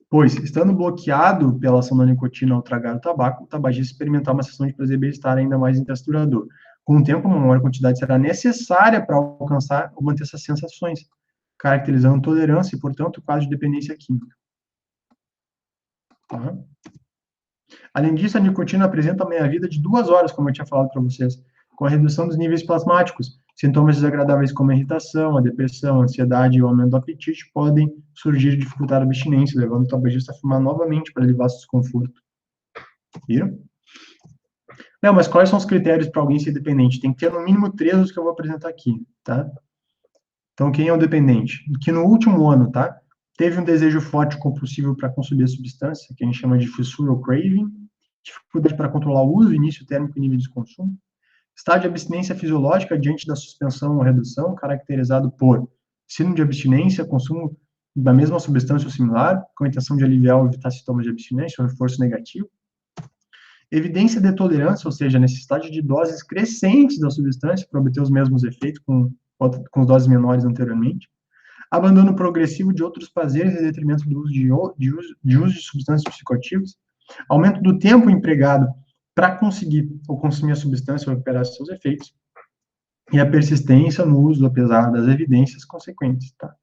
Pois, estando bloqueado pela ação da nicotina ao tragar o tabaco, o tabagista experimentar uma sensação de prazer e bem-estar ainda mais encastrador. Com o tempo, uma maior quantidade será necessária para alcançar ou manter essas sensações, caracterizando tolerância e, portanto, o caso de dependência química. Tá? Além disso, a nicotina apresenta meia-vida de 2 horas, como eu tinha falado para vocês, com a redução dos níveis plasmáticos. Sintomas desagradáveis como a irritação, a depressão, a ansiedade e o aumento do apetite podem surgir e dificultar a abstinência, levando o tabagista a fumar novamente para aliviar o desconforto. Viram? Não, mas quais são os critérios para alguém ser dependente? Tem que ter no mínimo 3 dos que eu vou apresentar aqui, tá? Então, quem é o dependente? Que no último ano, tá? Teve um desejo forte e compulsivo para consumir a substância, que a gente chama de fissure ou craving, dificuldade para controlar o uso, início térmico e nível de consumo, estado de abstinência fisiológica diante da suspensão ou redução, caracterizado por síndrome de abstinência, consumo da mesma substância ou similar, com a intenção de aliviar ou evitar sintomas de abstinência, ou reforço negativo. Evidência de tolerância, ou seja, a necessidade de doses crescentes da substância para obter os mesmos efeitos com doses menores anteriormente. Abandono progressivo de outros prazeres em detrimento do uso de substâncias psicoativas. Aumento do tempo empregado para conseguir ou consumir a substância ou recuperar seus efeitos, e a persistência no uso, apesar das evidências consequentes, tá?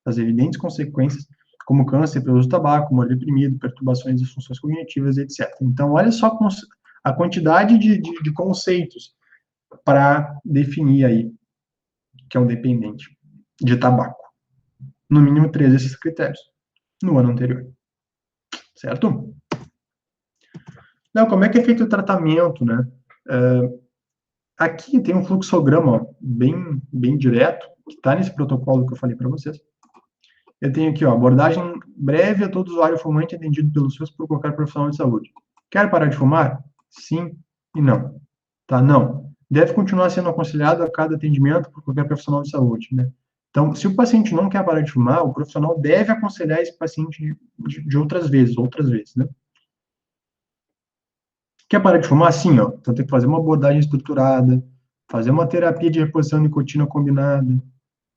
As evidentes consequências, como câncer pelo uso do tabaco, humor deprimido, perturbações das funções cognitivas, etc. Então, olha só a quantidade de conceitos para definir aí que é um dependente de tabaco. No mínimo 3 desses critérios no ano anterior. Certo? Não, como é que é feito o tratamento, né? Aqui tem um fluxograma ó, bem direto, que está nesse protocolo que eu falei para vocês. Eu tenho aqui, ó, abordagem breve a todo usuário fumante atendido pelo SUS por qualquer profissional de saúde. Quer parar de fumar? Sim e não. Tá? Não. Deve continuar sendo aconselhado a cada atendimento por qualquer profissional de saúde, né? Então, se o paciente não quer parar de fumar, o profissional deve aconselhar esse paciente de outras vezes, né? Quer parar de fumar? Sim, ó. Então tem que fazer uma abordagem estruturada, fazer uma terapia de reposição de nicotina combinada,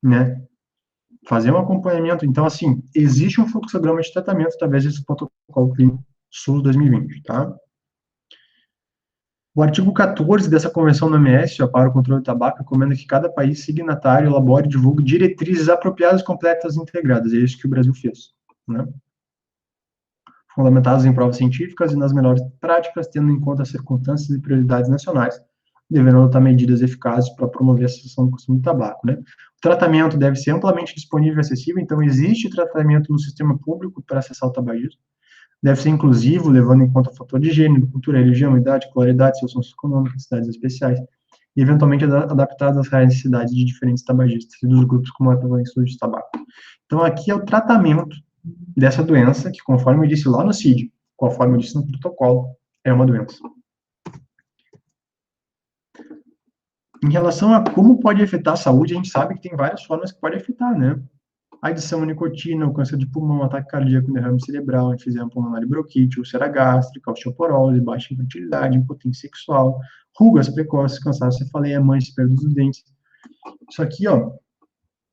né? Fazer um acompanhamento. Então, assim, existe um fluxograma de tratamento através desse protocolo clínico SUS 2020, tá? O artigo 14 dessa Convenção da OMS, ó, para o controle do tabaco, recomenda que cada país signatário elabore e divulgue diretrizes apropriadas, completas e integradas. É isso que o Brasil fez, né? Fundamentadas em provas científicas e nas melhores práticas, tendo em conta as circunstâncias e prioridades nacionais, devendo adotar medidas eficazes para promover a cessação do consumo de tabaco, né? O tratamento deve ser amplamente disponível e acessível, então existe tratamento no sistema público para cessar o tabagismo. Deve ser inclusivo, levando em conta o fator de gênero, cultura, religião, idade, escolaridade, situação socioeconômica, necessidades especiais, e eventualmente adaptadas às reais necessidades de diferentes tabagistas e dos grupos com maior prevalência de tabaco. Então, aqui é o tratamento dessa doença, que conforme eu disse lá no CID, conforme eu disse no protocolo, é uma doença. Em relação a como pode afetar a saúde, a gente sabe que tem várias formas que pode afetar, né? A adição à nicotina, o câncer de pulmão, ataque cardíaco, derrame cerebral, enfisema pulmonar e bronquite, úlcera gástrica, osteoporose, baixa infertilidade, impotência sexual, rugas precoces, cansaço, cefaleia, manchas, perda dos dentes. Isso aqui, ó,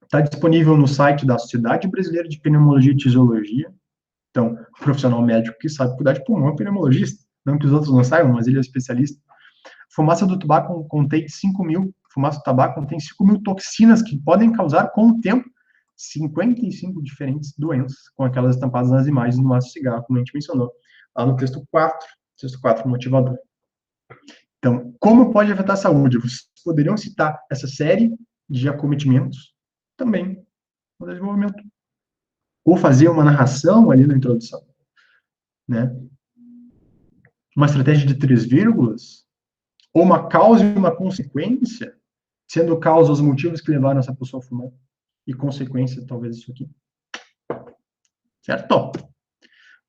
está disponível no site da Sociedade Brasileira de Pneumologia e Tisiologia. Então, o profissional médico que sabe cuidar de pulmão é pneumologista. Não que os outros não saibam, mas ele é especialista. Fumaça do tabaco contém 5 mil toxinas que podem causar, com o tempo, 55 diferentes doenças, com aquelas estampadas nas imagens do maço de cigarro, como a gente mencionou, lá no texto 4 motivador. Então, como pode afetar a saúde? Vocês poderiam citar essa série de acometimentos também no desenvolvimento. Ou fazer uma narração ali na introdução, né? Uma estratégia de 3 vírgulas, ou uma causa e uma consequência, sendo causa os motivos que levaram essa pessoa a fumar, e consequência, talvez, isso aqui. Certo?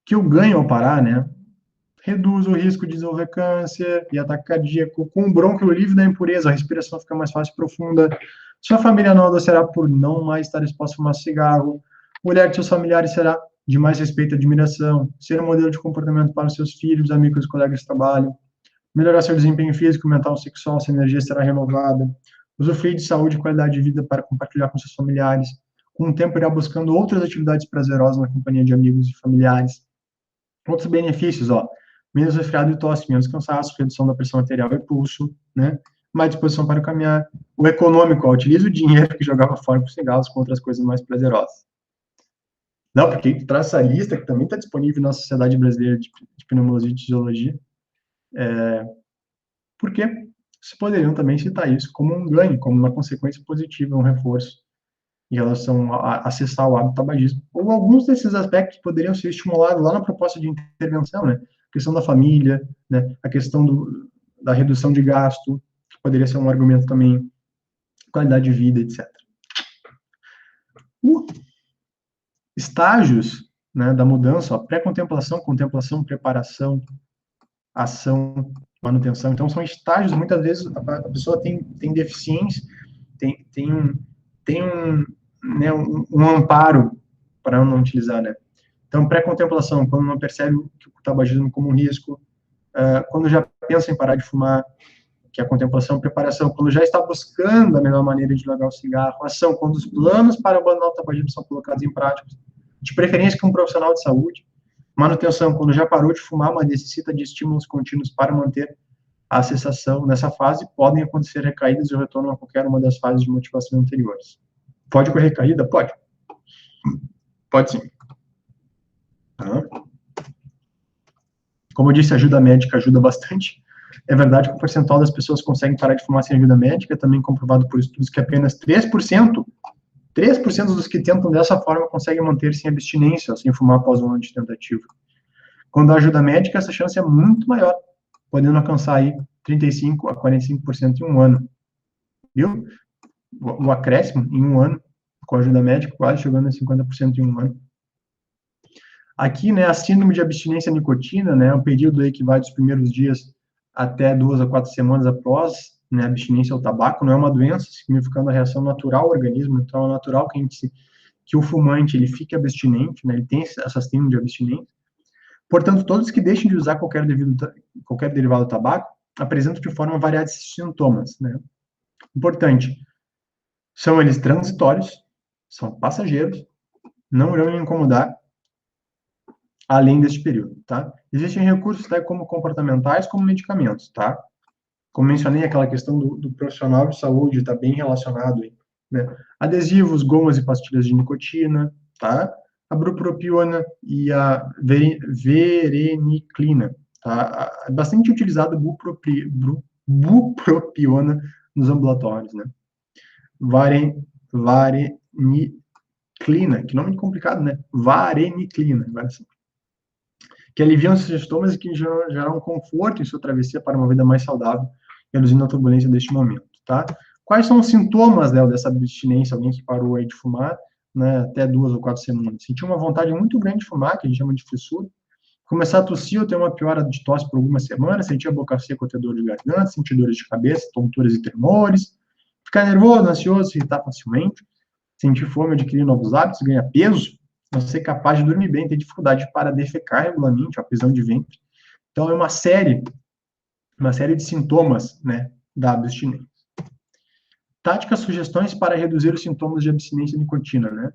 Que o ganho ao parar, né? Reduz o risco de desenvolver câncer e ataque cardíaco. Com o brônquio livre da impureza, a respiração fica mais fácil e profunda. Sua família não adoecerá por não mais estar exposta a fumar cigarro. Mulher de seus familiares será de mais respeito e admiração. Ser um modelo de comportamento para os seus filhos, amigos e colegas de trabalho. Melhorar seu desempenho físico, mental, sexual, sua energia será renovada. Usufruir de saúde e qualidade de vida para compartilhar com seus familiares. Com o tempo, irá buscando outras atividades prazerosas na companhia de amigos e familiares. Outros benefícios, ó, menos resfriado e tosse, menos cansaço, redução da pressão arterial e pulso, né? Mais disposição para caminhar. O econômico, ó, utiliza o dinheiro que jogava fora com cigarros com outras coisas mais prazerosas. Não, porque traz essa lista que também está disponível na Sociedade Brasileira de Pneumologia e Tisiologia. Porque vocês poderiam também citar isso como um ganho, como uma consequência positiva, um reforço em relação a acessar o hábito tabagismo. Ou alguns desses aspectos poderiam ser estimulados lá na proposta de intervenção, né? A questão da família, né? A questão da redução de gasto, que poderia ser um argumento também, qualidade de vida, etc. Estágios, né, da mudança, pré-contemplação, contemplação, preparação, ação, manutenção. Então, são estágios, muitas vezes a pessoa tem deficiência, tem um amparo para não utilizar, né? Então, pré-contemplação, quando não percebe o tabagismo como um risco, quando já pensa em parar de fumar, que é a contemplação, preparação, quando já está buscando a melhor maneira de largar o cigarro, ação, quando os planos para abandonar o tabagismo são colocados em prática, de preferência com um profissional de saúde, Manutenção, quando já parou de fumar, mas necessita de estímulos contínuos para manter a cessação. Nessa fase, podem acontecer recaídas e o retorno a qualquer uma das fases de motivação anteriores. Pode ocorrer recaída? Pode. Pode sim. Tá? Como eu disse, a ajuda médica ajuda bastante. É verdade que o percentual das pessoas conseguem parar de fumar sem ajuda médica, também comprovado por estudos que apenas 3% dos que tentam dessa forma conseguem manter-se em abstinência, sem fumar após um ano de tentativa. Quando há ajuda médica, essa chance é muito maior, podendo alcançar aí 35% a 45% em um ano. Viu? O acréscimo em um ano, com ajuda médica, quase chegando a 50% em um ano. Aqui, né, a síndrome de abstinência à nicotina, né, um período aí que vai dos primeiros dias até 2 a 4 semanas após, né, a abstinência ao tabaco, não é uma doença, significando a reação natural ao organismo, então é natural que o fumante, ele fique abstinente, né, ele tem essa síndrome de abstinência. Portanto, todos que deixem de usar qualquer derivado do tabaco apresentam de forma variada esses sintomas, né. Importante, são eles transitórios, são passageiros, não irão incomodar além deste período, tá? Existem recursos, tá, como comportamentais, como medicamentos, tá? Como mencionei, aquela questão do profissional de saúde está bem relacionado aí, né? Adesivos, gomas e pastilhas de nicotina, tá? A bupropiona e a vareniclina, tá? É bastante utilizado bupropiona nos ambulatórios, né? Vareniclina, que nome complicado, né? Vareniclina, agora sim, que aliviam os sintomas e que geram conforto em sua travessia para uma vida mais saudável, reduzindo a turbulência deste momento, tá? Quais são os sintomas, Léo, dessa abstinência? Alguém que parou aí de fumar, né, até 2 ou 4 semanas. Sentir uma vontade muito grande de fumar, que a gente chama de fissura. Começar a tossir ou ter uma piora de tosse por algumas semanas, sentir a boca seca ou ter dor de garganta, sentir dores de cabeça, tonturas e tremores, ficar nervoso, ansioso, se irritar facilmente, sentir fome, adquirir novos hábitos, ganhar peso, não ser capaz de dormir bem, ter dificuldade para defecar regularmente, a prisão de ventre. Então, é uma série de sintomas, né, da abstinência. Táticas, sugestões para reduzir os sintomas de abstinência nicotina, né?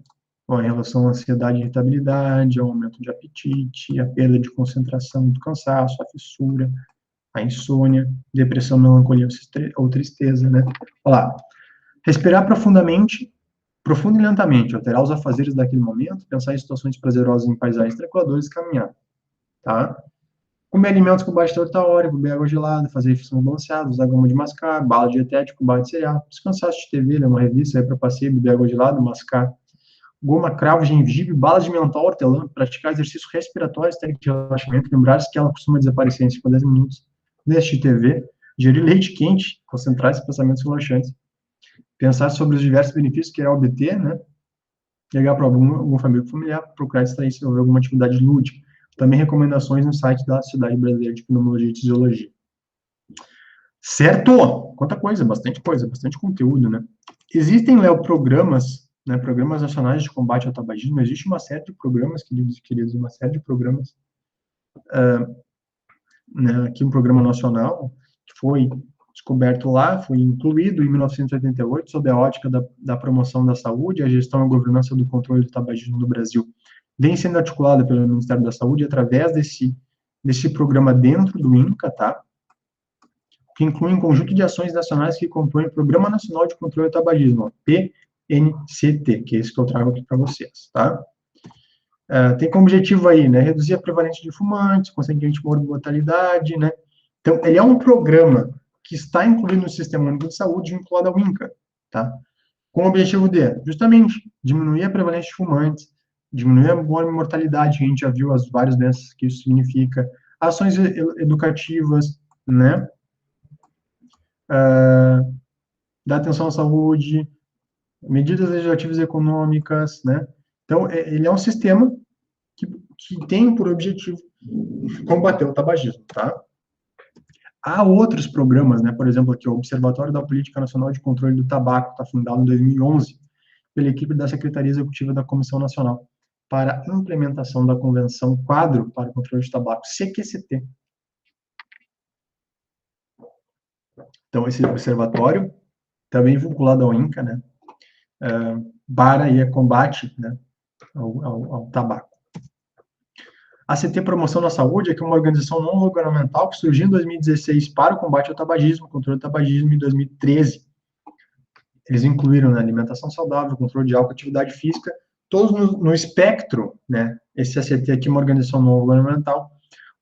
Bom, em relação à ansiedade e irritabilidade, ao aumento de apetite, a perda de concentração do cansaço, a fissura, a insônia, depressão, melancolia ou tristeza, né? Olha lá. Respirar profundamente, profundo e lentamente, alterar os afazeres daquele momento, pensar em situações prazerosas em paisagens tranquiladoras e caminhar, tá? Comer alimentos com baixo teor calórico, beber água gelada, fazer refeições balanceadas, usar goma de mascar, bala dietética, barra de cereal, descansar, assistir TV, ler uma revista, sair para passeio, beber água gelada, mascar goma, cravo, gengibre, balas de mentol, hortelã, praticar exercícios respiratórios, técnica de relaxamento, lembrar-se que ela costuma desaparecer em 5 a 10 minutos, assistir TV, gerir leite quente, concentrar-se em pensamentos relaxantes, pensar sobre os diversos benefícios que irá obter, né? Ligar para algum familiar, procurar distrair se houver alguma atividade lúdica. Também recomendações no site da Sociedade Brasileira de Pneumologia e Fisiologia. Certo? Quanta coisa, bastante conteúdo, né? Existem, Léo, programas, né, programas nacionais de combate ao tabagismo. Existe uma série de programas, queridos, uma série de programas, né, aqui um programa nacional, que foi descoberto lá, foi incluído em 1988, sob a ótica da promoção da saúde, a gestão e a governança do controle do tabagismo no Brasil. Vem sendo articulada pelo Ministério da Saúde através desse programa dentro do INCA, tá? Que inclui um conjunto de ações nacionais que compõem o Programa Nacional de Controle do Tabagismo, PNCT, que é esse que eu trago aqui para vocês, tá? Tem como objetivo aí, né, reduzir a prevalência de fumantes, consequentemente mortalidade, né? Então, ele é um programa que está incluído no Sistema Único de Saúde, vinculado ao INCA, tá? Com o objetivo de, justamente, diminuir a prevalência de fumantes, diminuir a mortalidade, que a gente já viu as várias doenças que isso significa, ações educativas, né? Da atenção à saúde, medidas legislativas e econômicas, né? Então, ele é um sistema que tem por objetivo combater o tabagismo, tá? Há outros programas, né? Por exemplo, aqui o Observatório da Política Nacional de Controle do Tabaco, está fundado em 2011 pela equipe da Secretaria Executiva da Comissão Nacional para a Implementação da Convenção Quadro para o Controle de Tabaco, CQCT. Então, esse observatório, também vinculado ao INCA, né? Para combate, né, ao tabaco. A CT Promoção da Saúde, que é uma organização não governamental que surgiu em 2016 para o combate ao tabagismo, controle do tabagismo em 2013. Eles incluíram, né, alimentação saudável, controle de álcool, atividade física, todos no espectro, né, esse ACT aqui é uma organização não governamental,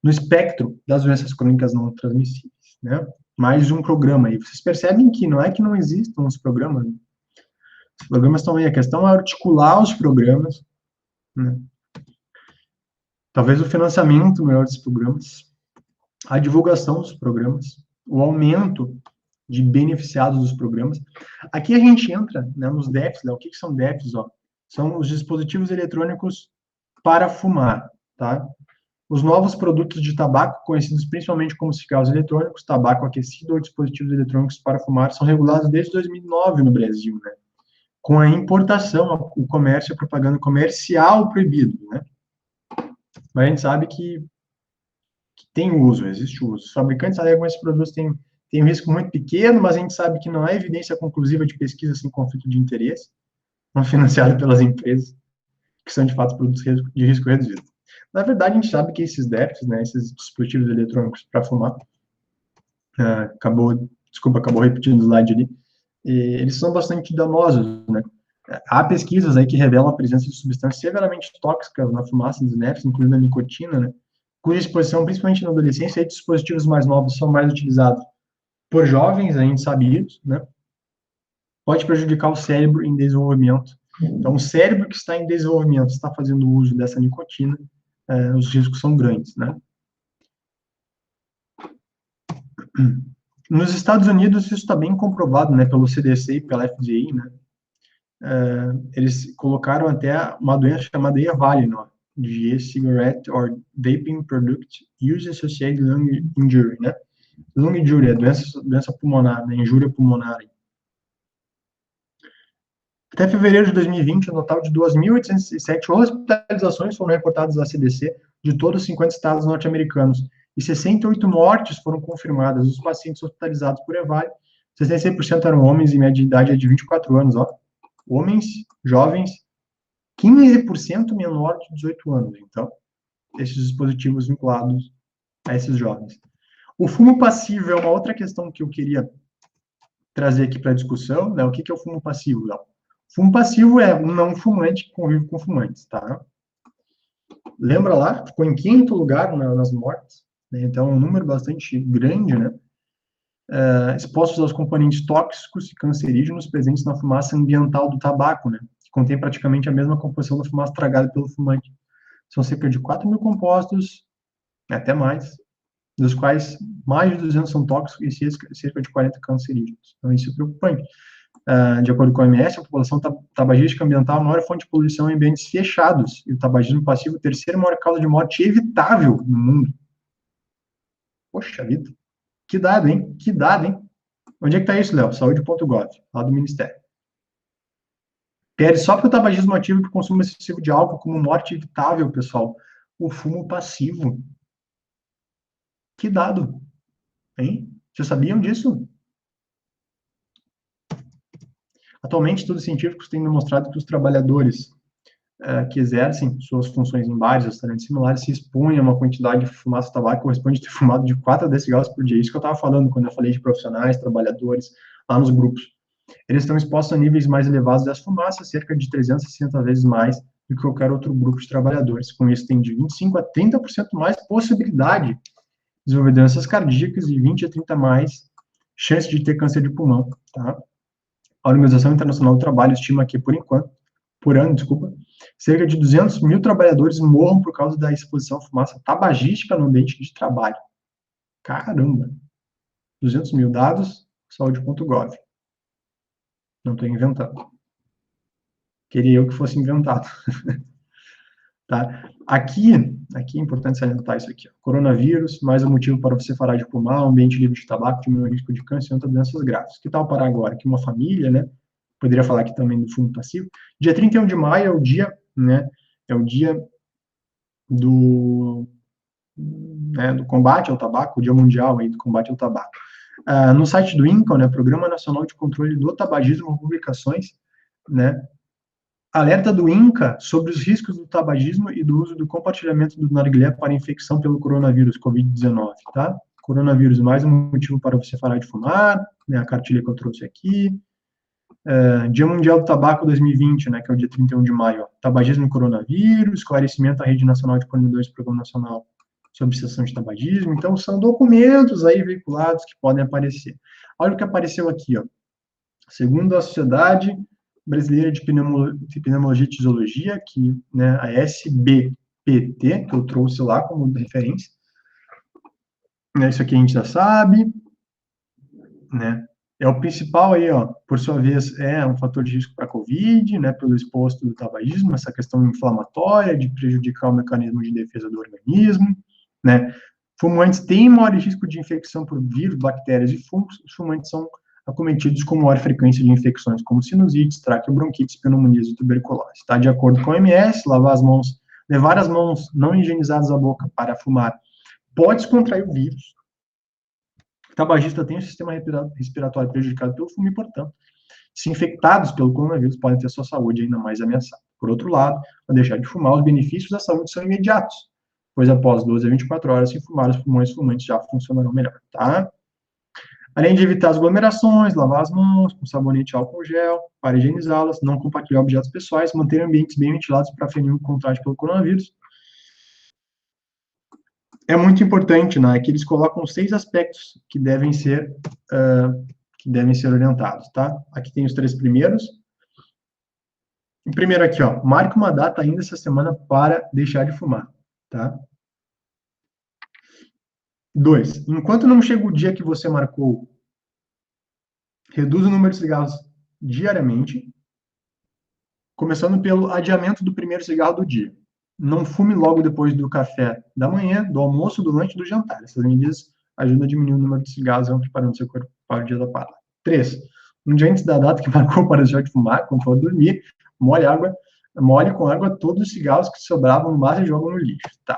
no espectro das doenças crônicas não transmissíveis, né, mais um programa aí. Vocês percebem que não é que não existam os programas, né? Os programas estão aí, a questão é articular os programas, né, talvez o financiamento melhor dos programas, a divulgação dos programas, o aumento de beneficiados dos programas. Aqui a gente entra, né, nos DEFs, né, o que são DEFs? Ó? São os dispositivos eletrônicos para fumar, tá? Os novos produtos de tabaco, conhecidos principalmente como cigarros eletrônicos, tabaco aquecido ou dispositivos eletrônicos para fumar, são regulados desde 2009 no Brasil, né? Com a importação, o comércio e a propaganda comercial proibido, né? Mas a gente sabe que tem uso, existe uso. Os fabricantes alegam que esses produtos têm um risco muito pequeno, mas a gente sabe que não há evidência conclusiva de pesquisa sem conflito de interesse, não financiada pelas empresas, que são de fato produtos de risco reduzido. Na verdade, a gente sabe que esses DEFs, né, esses dispositivos eletrônicos para fumar, acabou repetindo o slide ali, eles são bastante danosos, né? Há pesquisas aí que revelam a presença de substâncias severamente tóxicas na fumaça dos DEFs, incluindo a nicotina, né? Cuja exposição, principalmente na adolescência, e dispositivos mais novos são mais utilizados por jovens, a gente sabe isso, né? Pode prejudicar o cérebro em desenvolvimento. Então, o cérebro que está em desenvolvimento está fazendo uso dessa nicotina, os riscos são grandes, né? Nos Estados Unidos, isso está bem comprovado, né, pelo CDC e pela FDA, né? Eles colocaram até uma doença chamada EVALI, né, de e-cigarette or vaping product use associated lung injury, né? Lung injury, é doença pulmonar, né, injúria pulmonar. Até fevereiro de 2020, um total de 2.807 hospitalizações foram reportadas à CDC de todos os 50 estados norte-americanos e 68 mortes foram confirmadas. Os pacientes hospitalizados por EVALI, 66% eram homens e média de idade é de 24 anos, ó. Homens, jovens, 15% menor de 18 anos. Então, esses dispositivos vinculados a esses jovens. O fumo passivo é uma outra questão que eu queria trazer aqui para a discussão, né? O que é o fumo passivo, Léo? Fumo passivo é um não fumante que convive com fumantes, tá? Lembra lá? Ficou em quinto lugar nas mortes, né? Então, um número bastante grande, né? Expostos aos componentes tóxicos e cancerígenos presentes na fumaça ambiental do tabaco, né? Que contém praticamente a mesma composição da fumaça tragada pelo fumante. São cerca de 4.000 compostos, até mais, dos quais mais de 200 são tóxicos e cerca de 40 cancerígenos. Então, isso é preocupante. De acordo com a OMS, a população tabagística ambiental é a maior fonte de poluição em ambientes fechados, e o tabagismo passivo é a terceira maior causa de morte evitável no mundo. Poxa vida. Que dado, hein? Que dado, hein? Onde é que tá isso, Léo? Saúde.gov, lá do Ministério. Pede só para o tabagismo ativo e o consumo excessivo de álcool como morte evitável, pessoal. O fumo passivo. Que dado, hein? Vocês sabiam disso? Atualmente, estudos científicos têm demonstrado que os trabalhadores que exercem suas funções em bares, restaurantes similares, se expõem a uma quantidade de fumaça do tabaco que corresponde a ter fumado de 4 a 10 cigarros por dia. Isso que eu estava falando quando eu falei de profissionais, trabalhadores, lá nos grupos. Eles estão expostos a níveis mais elevados das fumaças, cerca de 360 vezes mais do que qualquer outro grupo de trabalhadores. Com isso, tem de 25% a 30% mais possibilidade de desenvolver doenças cardíacas e 20% a 30% mais chance de ter câncer de pulmão, tá? A Organização Internacional do Trabalho estima que, por ano, cerca de 200 mil trabalhadores morram por causa da exposição à fumaça tabagística no ambiente de trabalho. Caramba! 200 mil dados, saúde.gov. Não estou inventando. Queria eu que fosse inventado. Tá? Aqui é importante salientar isso aqui. Ó. Coronavírus, mais um motivo para você parar de fumar, ambiente livre de tabaco, diminui o risco de câncer e outras doenças graves. Que tal parar agora? Que uma família, né? Poderia falar aqui também do fumo passivo. Dia 31 de maio é o dia, né? É o dia do combate ao tabaco, o dia mundial aí do combate ao tabaco. No site do INCA, né? Programa Nacional de Controle do Tabagismo, publicações, né? Alerta do INCA sobre os riscos do tabagismo e do uso do compartilhamento do narguilé para infecção pelo coronavírus, Covid-19, tá? Coronavírus, mais um motivo para você parar de fumar, né, a cartilha que eu trouxe aqui. Dia Mundial do Tabaco 2020, né, que é o dia 31 de maio. Ó. Tabagismo e coronavírus, esclarecimento à Rede Nacional de Coordenadores do Programa Nacional sobre Cessação de Tabagismo. Então, são documentos aí veiculados que podem aparecer. Olha o que apareceu aqui, ó. Segundo a Sociedade Brasileira de Pneumologia e Tisiologia, que, né, a SBPT, que eu trouxe lá como referência, né, isso aqui a gente já sabe, né, é o principal aí, ó, por sua vez, é um fator de risco para a COVID, né, pelo exposto do tabagismo, essa questão inflamatória, de prejudicar o mecanismo de defesa do organismo, né, fumantes têm maior risco de infecção por vírus, bactérias e fungos, os fumantes são acometidos com maior frequência de infecções como sinusites, traqueobronquites, pneumonias e tuberculose. Tá? De acordo com a OMS, lavar as mãos, levar as mãos não higienizadas à boca para fumar pode contrair o vírus. O tabagista tem um sistema respiratório prejudicado pelo fumo e, portanto, se infectados pelo coronavírus, podem ter sua saúde ainda mais ameaçada. Por outro lado, ao deixar de fumar, os benefícios da saúde são imediatos, pois após 12 a 24 horas sem fumar, os pulmões fumantes já funcionarão melhor, tá? Além de evitar as aglomerações, lavar as mãos com sabonete e álcool gel, para higienizá-las, não compartilhar objetos pessoais, manter ambientes bem ventilados para prevenir o contágio pelo coronavírus. É muito importante, né, que eles colocam 6 aspectos que devem ser orientados, tá? Aqui tem os 3 primeiros. O primeiro aqui, ó, marque uma data ainda essa semana para deixar de fumar, tá? 2, enquanto não chega o dia que você marcou, reduz o número de cigarros diariamente, começando pelo adiamento do primeiro cigarro do dia. Não fume logo depois do café da manhã, do almoço, do lanche e do jantar. Essas medidas ajudam a diminuir o número de cigarros e vão preparando seu corpo para o dia da parada. 3. Um dia antes da data que marcou para deixar de fumar, quando for dormir, molhe com água todos os cigarros que sobravam no vaso e joga no lixo. Tá.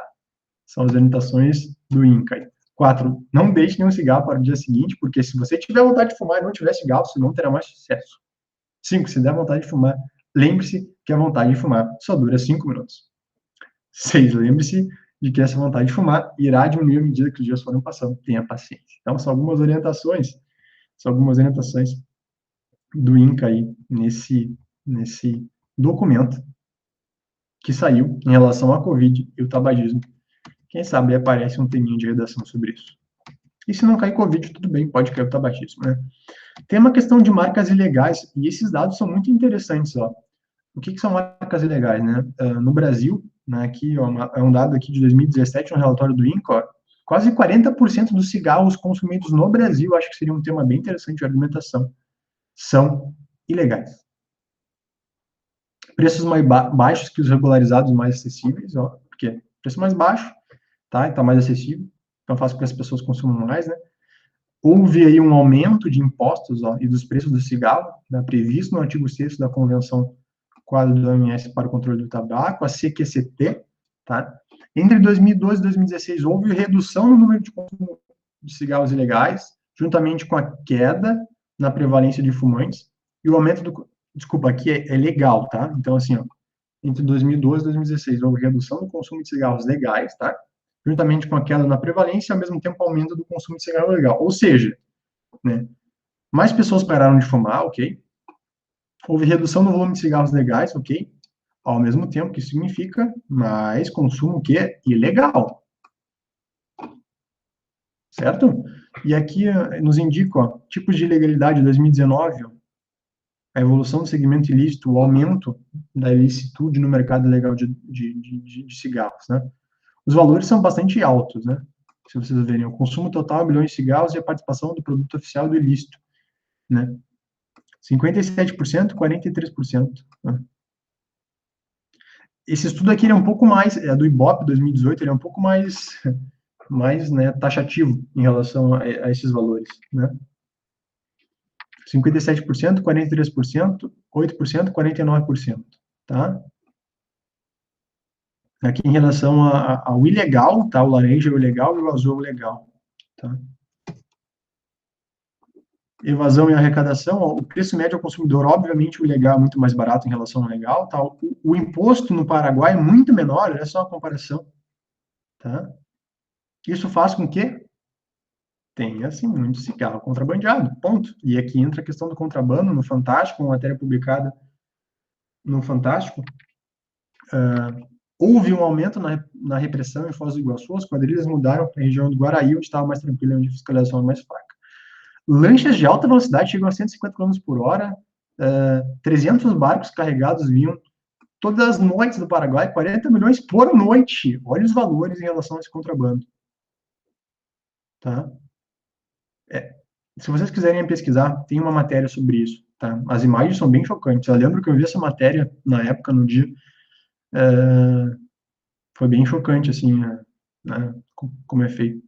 São as orientações do INCA. 4. Não deixe nenhum cigarro para o dia seguinte, porque se você tiver vontade de fumar e não tiver cigarro, você não terá mais sucesso. 5. Se der vontade de fumar, lembre-se que a vontade de fumar só dura 5 minutos. 6. Lembre-se de que essa vontade de fumar irá diminuir à medida que os dias forem passando. Tenha paciência. Então, são algumas orientações do INCA aí, nesse documento que saiu em relação à Covid e o tabagismo. Quem sabe aparece um teminho de redação sobre isso. E se não cair Covid, tudo bem, pode cair o tabagismo, né? Tem uma questão de marcas ilegais, e esses dados são muito interessantes, ó. O que são marcas ilegais, né? No Brasil, né, aqui, ó, é um dado aqui de 2017, um relatório do INCA, ó, quase 40% dos cigarros consumidos no Brasil, acho que seria um tema bem interessante de argumentação, são ilegais. Preços mais baixos que os regularizados mais acessíveis, ó, porque preço mais baixo, tá? Está mais acessível, então faz com que as pessoas consumam mais, né? Houve aí um aumento de impostos, ó, e dos preços do cigarro, né, previsto no artigo 6º da Convenção Quadro do OMS para o Controle do Tabaco, a CQCT, tá? Entre 2012 e 2016, houve redução no número de consumo de cigarros ilegais, juntamente com a queda na prevalência de fumantes, e o aumento do... Desculpa, aqui é legal, tá? Então, assim, ó, entre 2012 e 2016, houve redução do consumo de cigarros legais, tá? Juntamente com a queda na prevalência e, ao mesmo tempo, aumento do consumo de cigarro legal. Ou seja, né, mais pessoas pararam de fumar, ok? Houve redução no volume de cigarros legais, ok? Ao mesmo tempo, que significa mais consumo que é ilegal. Certo? E aqui nos indica, ó, tipos de ilegalidade de 2019, ó, a evolução do segmento ilícito, o aumento da ilicitude no mercado ilegal de cigarros, né? Os valores são bastante altos, né? Se vocês verem, o consumo total de bilhões de cigarros e a participação do produto oficial do ilícito, né? 57%, 43%. Né? Esse estudo aqui é um pouco mais, é do Ibope 2018, ele é um pouco mais, né, taxativo em relação a esses valores, né? 57%, 43%, 8%, 49%, tá? Aqui em relação ao ilegal, tá? O laranja é o legal e o azul é o legal, tá? evasão e arrecadação, o preço médio ao consumidor, obviamente, o ilegal é muito mais barato em relação ao legal, tá? O imposto no Paraguai é muito menor, olha só a comparação, tá? Isso faz com que tenha, assim, muito cigarro contrabandeado, ponto. E aqui entra a questão do contrabando, no Fantástico, uma matéria publicada no Fantástico, houve um aumento na repressão em Foz do Iguaçu, as quadrilhas mudaram para a região do Guaraí, onde estava mais tranquila, onde a fiscalização era mais fraca. Lanchas de alta velocidade chegam a 150 km por hora, 300 barcos carregados vinham todas as noites do Paraguai, 40 milhões por noite. Olha os valores em relação a esse contrabando. Tá? Se vocês quiserem pesquisar, tem uma matéria sobre isso. Tá? As imagens são bem chocantes. Eu lembro que eu vi essa matéria na época, no dia. Foi bem chocante, assim, né, como é feito.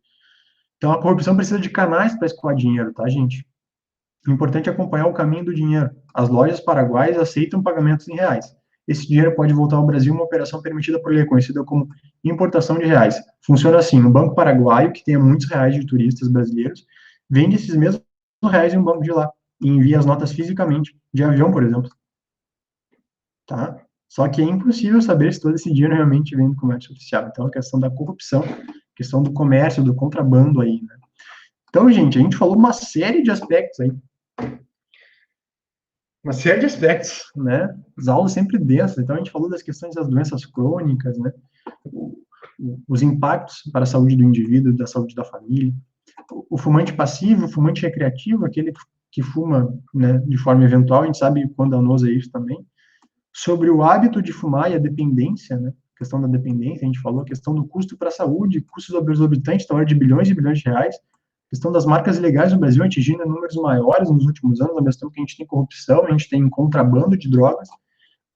Então, a corrupção precisa de canais para escoar dinheiro, tá, gente? O importante é acompanhar o caminho do dinheiro. As lojas paraguaias aceitam pagamentos em reais. Esse dinheiro pode voltar ao Brasil uma operação permitida por lei, conhecida como importação de reais. Funciona assim, no Banco Paraguaio, que tem muitos reais de turistas brasileiros, vende esses mesmos reais em um banco de lá e envia as notas fisicamente, de avião, por exemplo. Tá? Só que é impossível saber se todo esse dinheiro realmente vem do comércio oficial. Então, a questão da corrupção, a questão do comércio, do contrabando aí, né? Então, gente, a gente falou uma série de aspectos aí. Uma série de aspectos, né? As aulas sempre densas. Então, a gente falou das questões das doenças crônicas, né? Os impactos para a saúde do indivíduo, da saúde da família. O fumante passivo, o fumante recreativo, aquele que fuma, né, de forma eventual, a gente sabe quão danoso é isso também. Sobre o hábito de fumar e a dependência, né? A questão da dependência, a gente falou, a questão do custo para a saúde, custos exorbitantes, na hora de bilhões e bilhões de reais, a questão das marcas ilegais no Brasil atingindo números maiores nos últimos anos, ao mesmo tempo que a gente tem corrupção, a gente tem contrabando de drogas,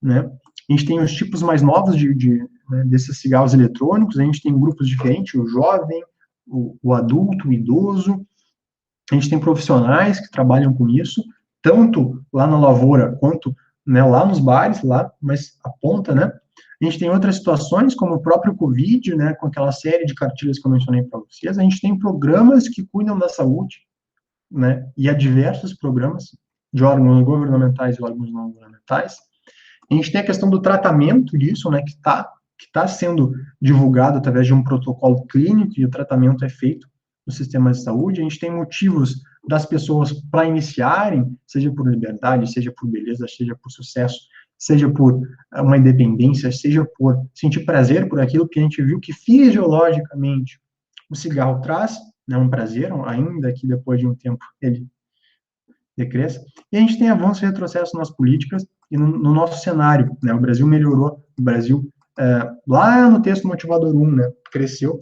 né? A gente tem os tipos mais novos né, desses cigarros eletrônicos, a gente tem grupos diferentes, o jovem, o adulto, o idoso, a gente tem profissionais que trabalham com isso, tanto lá na lavoura quanto, né, lá nos bares, lá, mas a ponta, né? A gente tem outras situações, como o próprio Covid, né, com aquela série de cartilhas que eu mencionei para vocês. A gente tem programas que cuidam da saúde, né, e há diversos programas de órgãos governamentais e órgãos não governamentais. A gente tem a questão do tratamento disso, né, que tá sendo divulgado através de um protocolo clínico e o tratamento é feito no sistema de saúde. A gente tem motivos das pessoas para iniciarem, seja por liberdade, seja por beleza, seja por sucesso, seja por uma independência, seja por sentir prazer por aquilo que a gente viu que fisiologicamente o cigarro traz, né, um prazer, ainda que depois de um tempo ele decresça. E a gente tem avanço e retrocesso nas políticas e no nosso cenário, né? O Brasil melhorou, o Brasil, lá no texto motivador 1, né, cresceu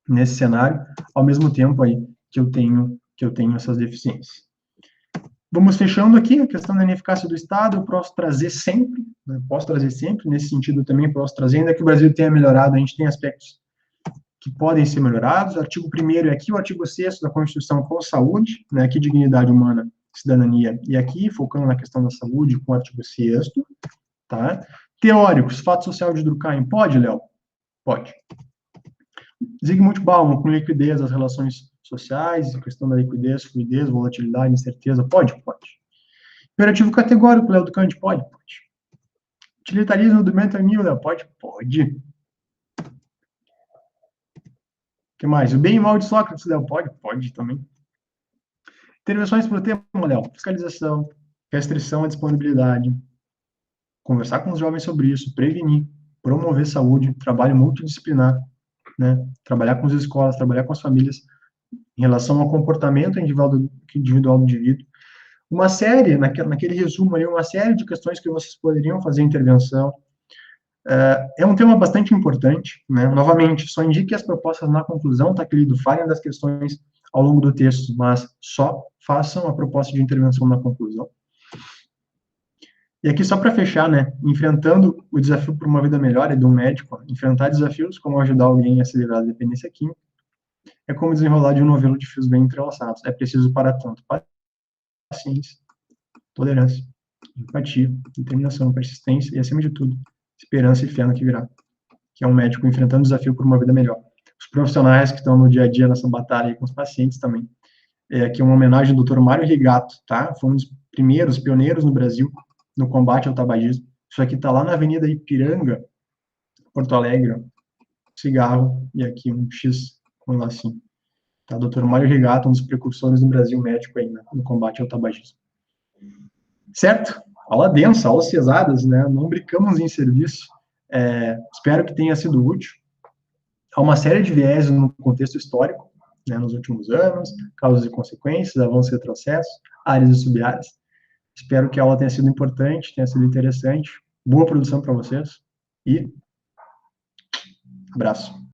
nesse cenário, ao mesmo tempo aí que eu tenho essas deficiências. Vamos fechando aqui a questão da ineficácia do Estado, eu posso trazer sempre, né, nesse sentido também posso trazer, ainda que o Brasil tenha melhorado, a gente tem aspectos que podem ser melhorados. O artigo 1º é aqui, o artigo 6º da Constituição com saúde, né, aqui dignidade humana, cidadania, e aqui, focando na questão da saúde, com o artigo 6º, tá? Teóricos, fato social de Durkheim, pode, Léo? Pode. Zygmunt Bauman, com liquidez, as relações sociais, a questão da liquidez, fluidez, volatilidade, incerteza, pode? Pode. Imperativo categórico, Léo do Kant, pode? Pode. Utilitarismo do Mentor New, Léo, pode? Pode. O que mais? O bem e mal de Sócrates, Léo, pode? Pode também. Intervenções para o tema, Léo, fiscalização, restrição à disponibilidade, conversar com os jovens sobre isso, prevenir, promover saúde, trabalho multidisciplinar, né? Trabalhar com as escolas, trabalhar com as famílias, em relação ao comportamento individual do indivíduo. Uma série, naquele resumo aí, uma série de questões que vocês poderiam fazer intervenção. É um tema bastante importante, né? Novamente, só indique as propostas na conclusão, tá, querido? Falem das questões ao longo do texto, mas só façam a proposta de intervenção na conclusão. E aqui, só para fechar, né, enfrentando o desafio por uma vida melhor é de um médico, enfrentar desafios como ajudar alguém a se livrar da dependência química, é como desenrolar de um novelo de fios bem entrelaçados. É preciso para tanto paciência, tolerância, empatia, determinação, persistência e, acima de tudo, esperança e fé no que virá, que é um médico enfrentando o desafio por uma vida melhor. Os profissionais que estão no dia a dia nessa batalha com os pacientes também, aqui uma homenagem ao Dr. Mário Rigato, tá? Foi um dos primeiros, pioneiros no Brasil, no combate ao tabagismo. Isso aqui está lá na Avenida Ipiranga, Porto Alegre, ó. Cigarro, e aqui um X com um lacinho. Tá? Dr. Mário Rigato, um dos precursores no Brasil médico aí, né, no combate ao tabagismo. Certo? Aula densa, aulas pesadas, né? Não brincamos em serviço. Espero que tenha sido útil. Há uma série de viés no contexto histórico, né, nos últimos anos, causas e consequências, avanços e retrocessos, áreas e sub-áreas. Espero que a aula tenha sido importante, tenha sido interessante. Boa produção para vocês e abraço.